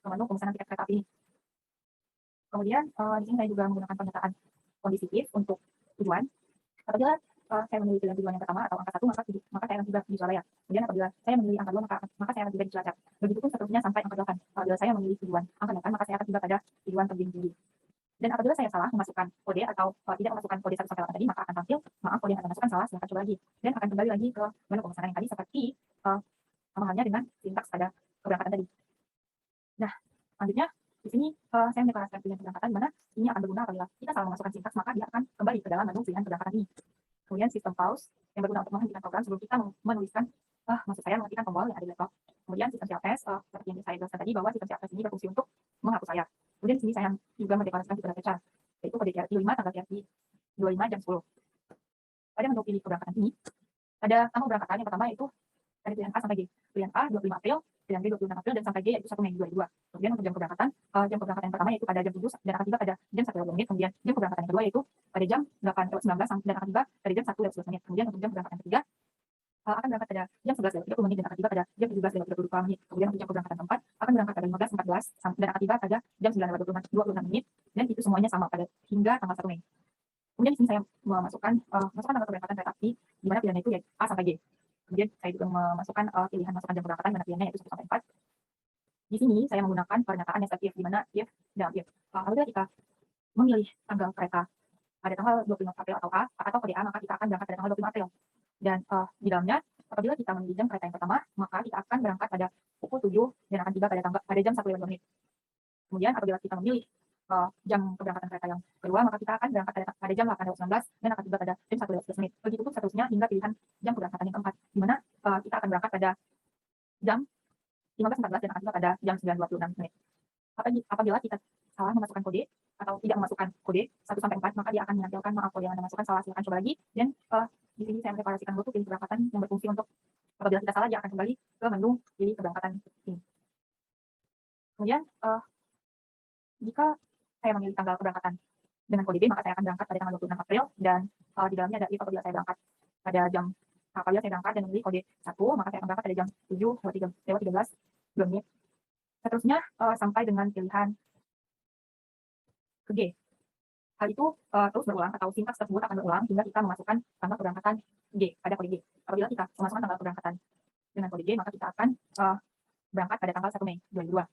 menu pemesanan tiket kereta api ini. Kemudian di sini saya juga menggunakan pernyataan kondisi if untuk tujuan. Apabila saya memilih pilihan tujuan yang pertama atau angka 1, maka saya akan tiba di Surabaya. Kemudian apabila saya memilih angka 2, maka saya akan tiba di Cilacap. Begitupun seterusnya sampai angka 8. Apabila saya memilih tujuan angka 8, maka saya akan tiba pada tujuan Tebing Tinggi. Dan apabila saya salah memasukkan kode atau tidak memasukkan kode 1 sampai 8 tadi, maka akan tampil maaf kode yang Anda masukkan salah, silakan coba lagi. Dan akan kembali lagi ke menu pemesanan yang tadi seperti sama halnya dengan sintaks pada keberangkatan tadi. Nah, selanjutnya di sini saya mendeklarasikan pilihan keberangkatan, di mana ini akan berguna apabila kita salah memasukkan sintaks, maka dia akan kembali ke dalam menu pilihan keberangkatan ini. Kemudian sistem pause yang berguna untuk menghentikan program sebelum kita menuliskan maksud saya menghentikan tombol yang ada di laptop. Kemudian sistem CLS seperti yang saya jelaskan tadi, bahwa sistem CLS ini berfungsi untuk menghapus layar. Kemudian di sini saya juga mendeklarasikan tipe data chart, yaitu kode TRI 5 tanggal TRI 25 jam 10. Pada menu pilih keberangkatan ini ada tanggal keberangkatan yang pertama yaitu dari pilihan A sampai G. Pilihan A 25 April, pilihan B 26 April, dan sampai G yaitu 1 Mei 2022. Kemudian untuk jam keberangkatan yang pertama yaitu pada jam 7 dan akan tiba pada jam 1:20. Kemudian jam keberangkatan yang kedua yaitu pada jam 8:19 dan akan tiba pada jam 1:11. Kemudian untuk jam keberangkatan ketiga akan berangkat pada jam 11:30 dan akan tiba pada jam 17:22. Kemudian untuk jam keberangkatan keempat akan berangkat pada 15:14 dan akan tiba pada jam 9:26. Dan itu semuanya sama pada hingga tanggal 1 Mei. Kemudian di sini saya memasukkan tanggal keberangkatan kereta api, di mana pilihannya itu yaitu A sampai G. Kemudian saya juga memasukkan pilihan masukkan jam keberangkatan, di mana pilihannya yaitu 1 sampai 4. Di sini saya menggunakan pernyataan negatif, di mana if dan if. Apabila kita memilih tanggal kereta pada tanggal 25 April atau kode A, maka kita akan berangkat pada tanggal 25 April. Dan di dalamnya, apabila kita memilih jam kereta yang pertama, maka kita akan berangkat pada pukul 7 dan akan tiba pada jam 1:20. Kemudian apabila kita memilih jam keberangkatan kereta yang kedua, maka kita akan berangkat pada jam 8:19 dan akan tiba pada jam 1:11. Begitupun seterusnya hingga pilihan jam keberangkatan yang keempat, di mana kita akan berangkat pada jam 15:14 dan akan tiba pada jam 9:26. Apabila kita salah memasukkan kode atau tidak memasukkan kode 1 sampai 4, maka dia akan menampilkan maaf kode yang Anda masukkan salah, silakan coba lagi. Dan di sini saya mendeklarasikan bentuk pilih keberangkatan yang berfungsi untuk apabila kita salah, dia akan kembali ke menu pilih keberangkatan ini. Kemudian jika saya memilih tanggal keberangkatan dengan kode B, maka saya akan berangkat pada tanggal 26 April dan di dalamnya ada if apabila saya berangkat pada jam apabila saya berangkat dan memilih kode 1, maka saya akan berangkat pada jam 7:13 menit. Seterusnya sampai dengan pilihan ke G. Hal itu terus berulang atau sintaks tersebut akan berulang hingga kita memasukkan tanggal keberangkatan G pada kode G. Apabila kita memasukkan tanggal keberangkatan dengan kode G, maka kita akan berangkat pada tanggal 1 Mei 2022.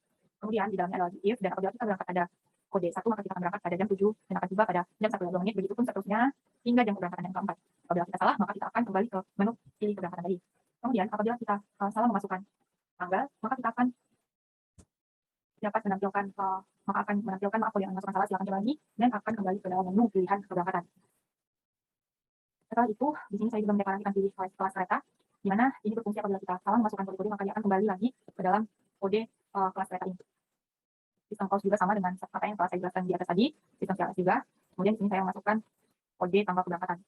Kemudian di dalamnya ada lagi if, dan apabila kita berangkat pada kode 1, maka kita akan berangkat pada jam 7 dan akan tiba pada jam 1:20. Begitupun seterusnya hingga jam keberangkatan yang keempat. Apabila kita salah, maka kita akan kembali ke menu pilih keberangkatan tadi. Kemudian apabila kita salah memasukkan tanggal, maka kita akan dapat menampilkan maaf kode yang masukkan salah, silakan coba lagi, dan akan kembali ke dalam menu pilihan keberangkatan. Setelah itu, di sini saya juga mendeklarasikan pilih kelas kereta, di mana ini berfungsi apabila kita salah memasukkan kode-kode, maka dia akan kembali lagi ke dalam kode kelas kereta ini. Sistem pause juga sama dengan apa yang telah saya jelaskan di atas tadi, sistem CLS juga. Kemudian di sini saya memasukkan kode tanggal keberangkatan.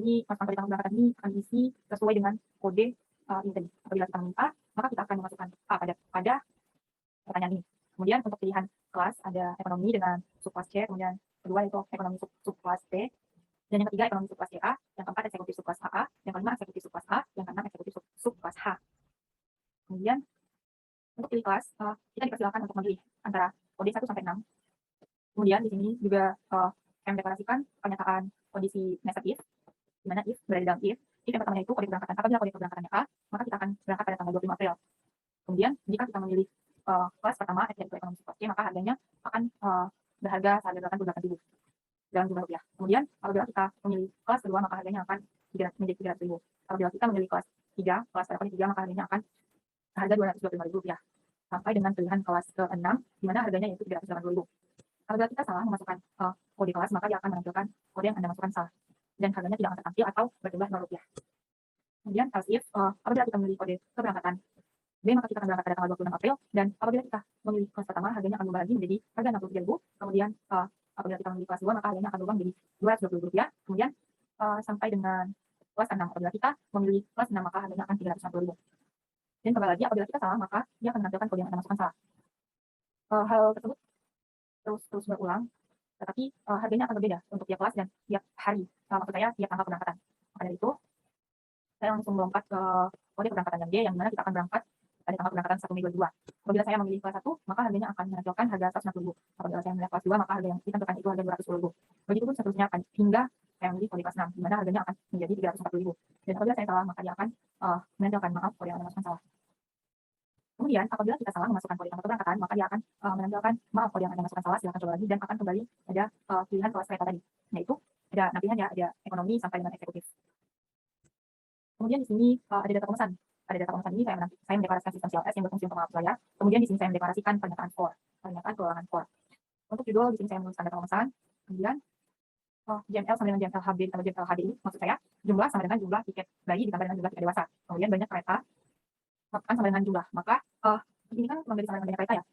Ini masukkan kode tanggal keberangkatan ini akan diisi sesuai dengan kode ini tadi. Apabila kita meminta, maka kita akan memasukkan A pada pertanyaan ini. Kemudian untuk pilihan kelas ada ekonomi dengan subclass C, kemudian kedua yaitu ekonomi subkelas B, dan yang ketiga ekonomi subkelas A, yang keempat eksekutif subkelas AA, yang kelima eksekutif subkelas A, yang keenam eksekutif subkelas H. Kemudian untuk pilih kelas, kita dipersilakan untuk memilih antara kode 1 sampai 6. Kemudian di sini juga saya mendeklarasikan pernyataan kondisi nested if, di mana if berada dalam if yang pertamanya itu kode keberangkatan. Apabila kode keberangkatannya A, maka kita akan berangkat pada tanggal 25 April. Kemudian jika kita memilih kelas pertama yaitu ekonomi subkelas C, maka harganya akan berharga seharga 88.000 dalam jumlah rupiah. Kemudian apabila kita memilih kelas kedua, maka harganya akan menjadi 300.000. Apabila kita memilih kelas 3, kelas pada kode 3, maka harganya akan harga 225.000 rupiah. Sampai dengan pilihan kelas ke-6, di mana harganya yaitu 380.000. Apabila kita salah memasukkan kode kelas, maka dia akan menampilkan kode yang Anda masukkan salah. Dan harganya tidak akan tertampil atau berjumlah 0 rupiah. Kemudian else if, apabila kita memilih kode keberangkatan B, maka kita akan berangkat pada tanggal 26 April. Dan apabila kita memilih kelas pertama, harganya akan berubah lagi menjadi harga 63.000. Kemudian apabila kita memilih kelas 2, maka harganya akan berubah menjadi 220.000 rupiah. Kemudian sampai dengan kelas 6, apabila kita memilih kelas 6, maka harganya akan 360.000. Dan kembali lagi, apabila kita salah, maka dia akan menampilkan kode yang Anda masukkan salah. Hal tersebut terus berulang, tetapi harganya akan berbeda untuk tiap kelas dan tiap hari. Maksud saya tiap tanggal keberangkatan. Maka dari itu, saya langsung melompat ke kode keberangkatan yang D, yang mana kita akan berangkat pada tanggal keberangkatan 1 Mei 2022. Apabila saya memilih kelas 1, maka harganya akan menampilkan harga 160.000. Apabila saya memilih kelas 2, maka harga yang ditampilkan itu harga 210.000. Begitupun seterusnya hingga saya memilih kode kelas 6, di mana harganya akan menjadi 340.000. Dan apabila saya salah, maka dia akan menampilkan maaf kode yang Anda masukkan salah. Kemudian apabila kita salah memasukkan kode tanggal keberangkatan, maka dia akan menampilkan maaf kode yang Anda masukkan salah, silakan coba lagi, dan akan kembali pada pilihan kelas kereta tadi. Yaitu ada pilihannya, ada ekonomi sampai dengan eksekutif. Kemudian di sini ada data pemesan. Pada data pemesan ini saya mendeklarasikan sistem CLS yang berfungsi untuk mengupload layar. Kemudian di sini saya mendeklarasikan pernyataan keuangan core. Untuk judul di sini saya menuliskan data pemesan. Kemudian JML sama dengan JML HB atau JML HD ini maksud saya jumlah sama dengan jumlah tiket bayi ditambah dengan jumlah tiket dewasa. Kemudian banyak kereta akan sama dengan jumlah. Maka ini kan menjadi sama dengan banyak kereta ya.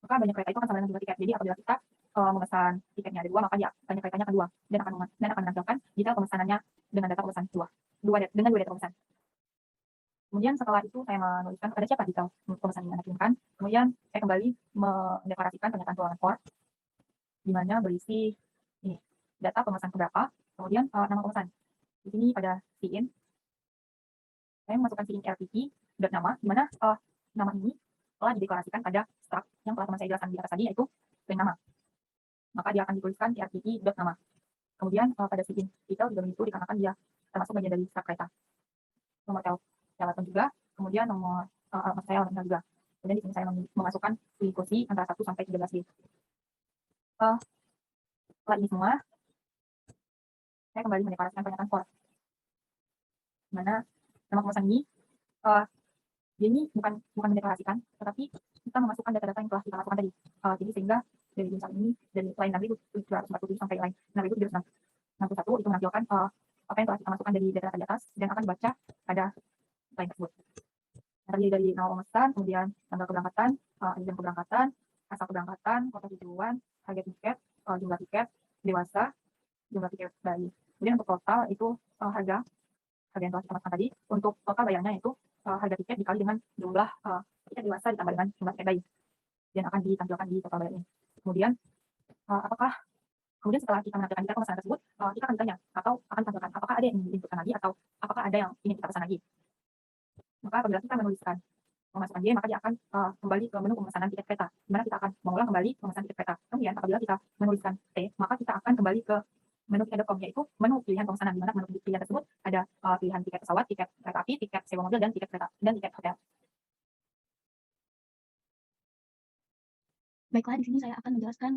Maka banyak kereta itu akan sama dengan jumlah tiket. Jadi apabila kita memesan tiketnya ada 2, maka ya banyak keretanya akan 2 dan akan menampilkan detail pemesanannya dengan data pemesan 2 dengan 2 data pemesan. Kemudian setelah itu saya menuliskan pada siapa detail pemesan yang Anda kirimkan. Kemudian saya kembali mendeklarasikan pernyataan keuangan core, di mana berisi ini data pemesan keberapa, kemudian nama pemesan. Di sini pada SIIN, saya memasukkan SIIN RPP nama, di mana nama ini telah dideklarasikan pada strak yang telah teman saya jelaskan di atas tadi, yaitu string nama. Maka dia akan dituliskan RPP nama. Kemudian pada SIIN detail juga begitu, dikarenakan dia termasuk bagian dari strak kereta. Nomor telepon juga, kemudian nomor saya alamatnya juga. Kemudian di sini saya memasukkan pilih kursi antara 1 sampai 13 setelah ini semua, saya kembali mendeklarasikan pernyataan core. Dimana nama pemesan ini, dia ini bukan mendeklarasikan, tetapi kita memasukkan data-data yang telah kita masukkan tadi. Jadi sehingga dari misalnya ini, dari line 6.747 sampai line 6.761 itu menampilkan apa yang telah kita masukkan dari data-data di atas dan akan dibaca pada line tersebut. Terdiri dari nama pemesan, kemudian tanggal keberangkatan, jam keberangkatan, asal keberangkatan, kota tujuan, harga tiket, jumlah tiket, dewasa, jumlah tiket bayi. Kemudian untuk total itu harga yang telah kita masukkan tadi. Untuk total bayarnya itu harga tiket dikali dengan jumlah tiket dewasa ditambah dengan jumlah tiket bayi. Dan akan ditampilkan di total bayarnya. Kemudian kemudian setelah kita menampilkan data pemesanan tersebut, kita akan ditanya atau akan ditampilkan apakah ada yang ingin diinputkan lagi atau apakah ada yang ingin kita pesan lagi. Maka apabila kita menuliskan memasukkan Y, maka dia akan kembali ke menu pemesanan tiket kereta, di mana kita akan mengulang kembali pemesanan tiket kereta. Kemudian apabila kita menuliskan T, maka kita akan kembali ke menu tiket.com, yaitu menu pilihan pemesanan, di mana menu pilihan tersebut ada pilihan tiket pesawat, tiket kereta api, tiket sewa mobil, dan tiket kereta dan tiket hotel. Baiklah, di sini saya akan menjelaskan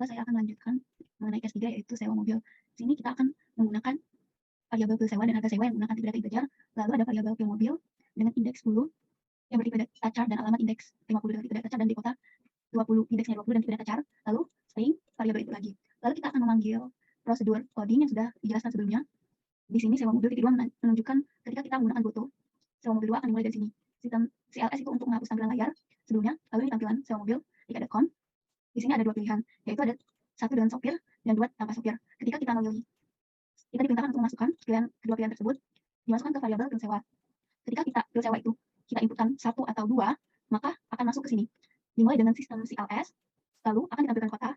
saya akan melanjutkan mengenai case 3, yaitu sewa mobil. Di sini kita akan menggunakan variabel bill sewa dan harga sewa yang menggunakan tipe data integer. Lalu ada variabel bill mobil dengan indeks 10 yang bertipe tacar dan alamat indeks 50 dengan tipe data tacar dan di kota 20 indeksnya 20 dan tipe data tacar. Lalu string variabel itu lagi. Lalu kita akan memanggil prosedur coding yang sudah dijelaskan sebelumnya. Di sini sewa mobil tipe 2 menunjukkan ketika kita menggunakan goto. Sewa mobil 2 akan dimulai dari sini. Sistem CLS itu untuk menghapus tampilan layar sebelumnya. Lalu ini tampilan sewa mobil tiket.com. Di sini ada 2 pilihan, yaitu ada 1 dengan sopir dan 2 tanpa sopir. Ketika kita memilih, kita diperintahkan untuk memasukkan kedua pilihan tersebut dimasukkan ke variabel bill sewa. Ketika kita bill sewa itu kita inputkan 1 atau 2, maka akan masuk ke sini. Dimulai dengan sistem CLS, lalu akan ditampilkan kota,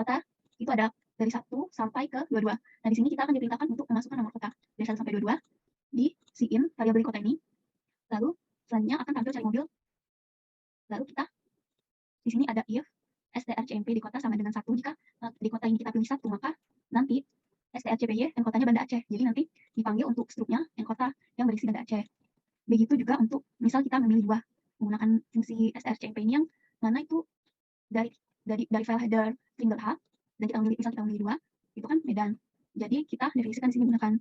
kota itu ada dari 1 sampai ke 22. Nah, di sini kita akan diperintahkan untuk memasukkan nomor kota dari 1 sampai 22 di SIM variabel di kota ini. Lalu selanjutnya akan tampil cari mobil. Lalu kita di sini ada if strcmp di kota sama dengan 1. Jika di kota ini kita pilih 1, maka nanti strcpy dan kotanya Banda Aceh. Jadi nanti dipanggil untuk struknya yang kota yang berisi Banda Aceh. Begitu juga untuk misal kita memilih 2 menggunakan fungsi strcmp ini yang mana itu dari file header string.h dan kita memilih 2 itu kan Medan. Jadi kita definisikan di sini menggunakan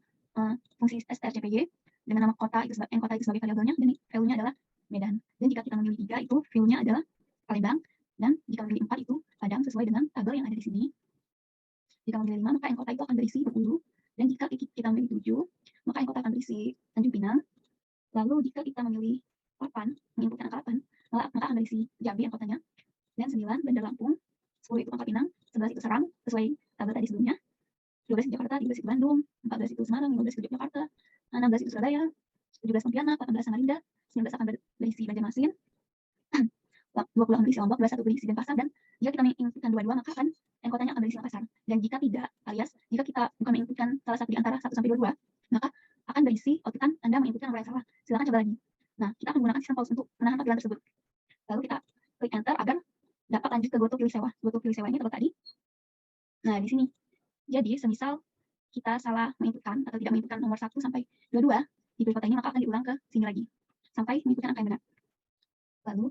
fungsi strcpy dengan nama kota itu sebagai variabelnya dan value-nya adalah Medan. Dan jika kita memilih 3 itu value-nya adalah Palembang, dan jika memilih 4 itu Padang sesuai dengan tabel yang ada di sini. Jika memilih 5 maka yang kota itu akan berisi Bengkulu, dan jika kita memilih 7 maka yang kota akan berisi Tanjung Pinang. Lalu jika kita memilih 8, menginputkan angka 8, maka akan berisi Jambi yang kotanya, dan 9 Bandar Lampung, 10 itu Pangkal Pinang, 11 itu Serang sesuai tabel tadi sebelumnya, 12 itu Jakarta, 13 itu Bandung, 14 itu Semarang, 15 itu Yogyakarta, 16 itu Surabaya, 17 Pontianak, 18 Samarinda, 19 akan berisi Banjarmasin, 20 akan berisi Lombok, 21 berisi Denpasar, dan jika kita menginputkan 22 maka akan yang kotanya akan berisi Makassar. Dan jika tidak, alias jika kita bukan menginputkan salah satu di antara 1 sampai 22, maka akan berisi outputan Anda menginputkan nomor yang salah. Silakan coba lagi. Nah, kita akan menggunakan sistem pause untuk menahan tampilan tersebut. Lalu kita klik enter agar dapat lanjut ke goto pilih sewa. Goto pilih sewa ini terletak tadi. Nah, di sini. Jadi, semisal kita salah menginputkan atau tidak menginputkan nomor 1 sampai 22 di pilih kota ini, maka akan diulang ke sini lagi sampai menginputkan angka yang benar. Lalu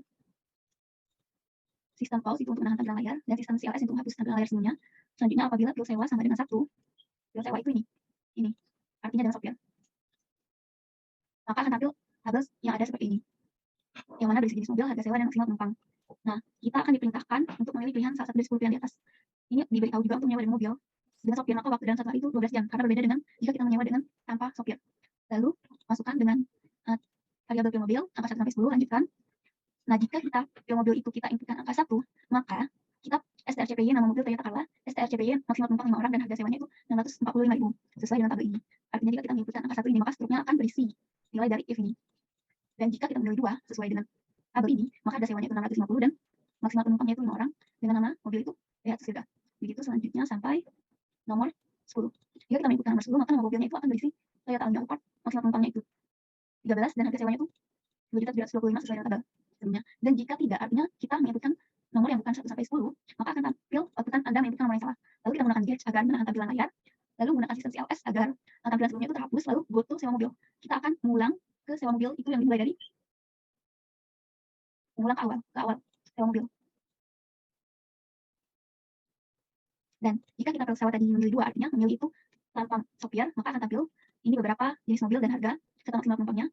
sistem pause itu untuk menahan tampilan layar, dan sistem CLS untuk menghapus tampilan layar sebelumnya. Selanjutnya apabila pilih sewa sama dengan 1, pilih sewa itu ini artinya dalam software, maka akan tampil tabel yang ada seperti ini, yang mana berisi jenis mobil, harga sewa, dan maksimal penumpang. Nah, kita akan diperintahkan untuk memilih pilihan salah satu dari 10 pilihan di atas. Ini diberitahu juga untuk menyewa dengan mobil dengan software, maka waktu dalam 1 hari itu 12 jam, karena berbeda dengan jika kita menyewa dengan tanpa software. Lalu masukkan dengan variabel pilih mobil angka 1 sampai 10, lanjutkan. Nah, jika kita pilih mobil itu kita inputkan angka 1, maka kita strcpy nama mobil Toyota Corolla, strcpy maksimal penumpang 5 orang dan harga sewanya itu 645.000 sesuai dengan tabel ini. Artinya jika kita menginputkan angka 1 ini, maka struknya akan berisi nilai dari if ini. Dan jika kita memilih 2 sesuai dengan tabel ini, maka harga sewanya itu 650 dan maksimal penumpangnya itu 5 orang dengan nama mobil itu Rehat Sirga. Begitu selanjutnya sampai nomor 10. Jika kita menginputkan nomor 10, maka nama mobilnya itu akan berisi Toyota Alphard, maksimal penumpangnya itu 13 dan harga sewanya itu 2.725 sesuai dengan tabel sebelumnya. Dan jika tidak, artinya kita menginputkan nomor yang bukan 1 sampai 10, maka akan tampil outputan Anda menginputkan nomor yang salah. Lalu kita menggunakan Gauge agar menahan tampilan layar, lalu menggunakan sistem CLS agar tampilan sebelumnya itu terhapus, lalu go to sewa mobil. Kita akan mengulang ke sewa mobil itu yang dimulai dari mengulang ke awal sewa mobil. Dan jika kita pilih sewa tadi memilih 2, artinya memilih itu tanpa software, maka akan tampil ini beberapa jenis mobil dan harga serta maksimal penumpangnya.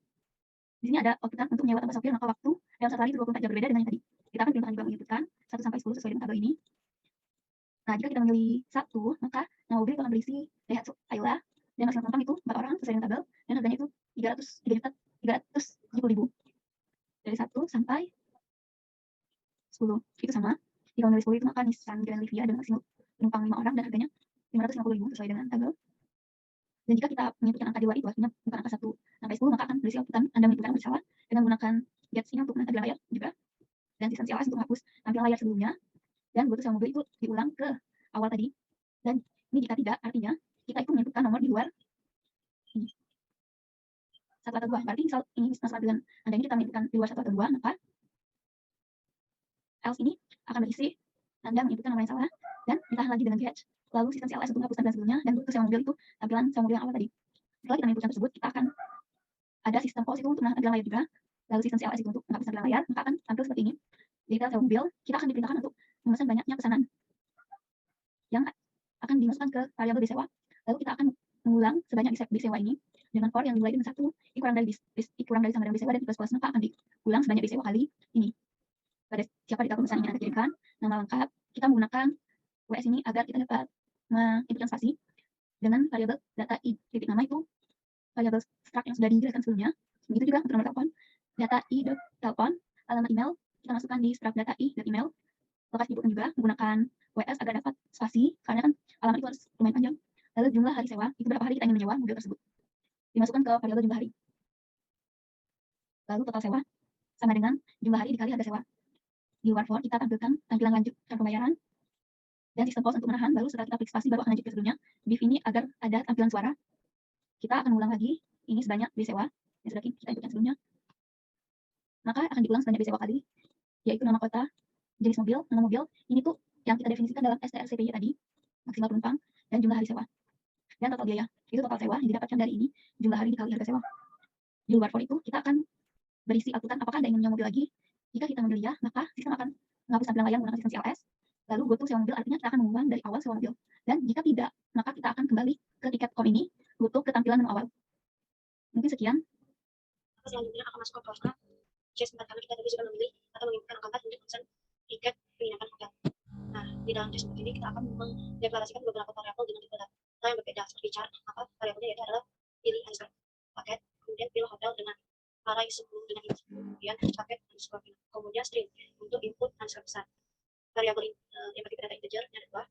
Di sini ada outputan untuk menyewa tanpa software, maka waktu dalam 1 hari itu 24 jam, berbeda dengan yang tadi. Kita akan perintahkan juga menginputkan 1 sampai 10 sesuai dengan tabel ini. Nah, jika kita memilih 1, maka nama mobil akan berisi Daihatsu Ayla dan maksimal penumpang itu 4 orang sesuai dengan tabel, dan harganya itu 3.370.000 dari 1 sampai 10 itu sama. Jika memilih 10 itu maka Nissan Grand Livia dengan maksimal penumpang 5 orang dan harganya 550.000 sesuai dengan tabel. Dan jika kita menginputkan angka di luar itu, artinya bukan angka 1 sampai 10, maka akan berisi outputan Anda menginputkan angka salah dengan menggunakan Gauge ini untuk menahan tampilan layar juga, dan sistem CLS untuk menghapus tampilan layar sebelumnya, dan goto sewa mobil itu diulang ke awal tadi. Dan ini jika tidak, artinya kita itu menginputkan nomor di luar ini 1 atau 2. Berarti misal ini masalah dengan Anda ini kita menginputkan di luar 1 atau 2, maka else ini akan berisi Anda menginputkan nomor yang salah dan ditahan lagi dengan Gauge. Lalu sistem CLS untuk menghapus tampilan sebelumnya, dan goto sewa mobil itu tampilan sewa mobil yang awal tadi. Setelah kita menginputkan tersebut, kita akan ada sistem pause itu untuk menahan tampilan layar juga, lalu sistem CLS itu untuk menghapus tampilan layar, maka akan tampil seperti ini. Detail sewa mobil, kita akan diperintahkan untuk memesan banyaknya pesanan yang akan dimasukkan ke variabel disewa. Lalu kita akan mengulang sebanyak disewa ini dengan for yang dimulai dengan 1, i kurang dari sama dengan disewa, dan i plus plus, maka akan diulang sebanyak disewa kali ini. Pada siapa data pemesan yang Anda kirimkan, nama lengkap, kita menggunakan WS ini agar kita dapat menginputkan spasi dengan variabel data i titik nama itu variabel struct yang sudah dijelaskan sebelumnya. Begitu juga untuk nomor telepon, data i.telepon, alamat email, kita masukkan di struct data i.email. Lokasi dibutuhkan juga menggunakan WS agar dapat spasi, karena kan alamat itu harus lumayan panjang. Lalu jumlah hari sewa, itu berapa hari kita ingin menyewa mobil tersebut, dimasukkan ke variabel jumlah hari. Lalu total sewa sama dengan jumlah hari dikali harga sewa. Di luar for kita tampilkan tampilan lanjut dan pembayaran. dan sistem pause untuk menahan. Baru setelah kita klik spasi baru akan lanjut ke sebelumnya. Div ini agar ada tampilan suara. Kita akan ulang lagi. Ini sebanyak disewa yang sudah kita inputkan sebelumnya. Maka akan diulang sebanyak disewa kali, yaitu nama kota, jenis mobil, nama mobil. Ini tuh yang kita definisikan dalam STRCPY tadi, maksimal penumpang dan jumlah hari sewa. Dan total biaya, itu total sewa yang didapatkan dari ini, jumlah hari dikali harga sewa. Di luar for itu, kita akan berisi outputan apakah Anda ingin menyewa mobil lagi. Jika kita memilih ya, maka sistem akan menghapus tampilan layar menggunakan sistem CLS. Lalu go to sewa mobil, artinya kita akan mengulang dari awal sewa mobil. Dan jika tidak, maka kita akan kembali ke tiket.com ini, go ke tampilan menu awal. Mungkin sekian. Selanjutnya akan masuk ke proses case tempat kami kita tadi sudah memilih atau mengirimkan kontak untuk pesan tiket penginapan hotel. Nah, di dalam case seperti ini kita akan mendeklarasikan beberapa variabel dengan tipe data yang berbeda seperti chart, maka variabelnya yaitu adalah pilih underscore paket, kemudian pilih hotel dengan array 10 dengan ini, kemudian paket underscore kemudian string untuk input underscore pesan. Variabel yang bertipe data integer yang ada dua.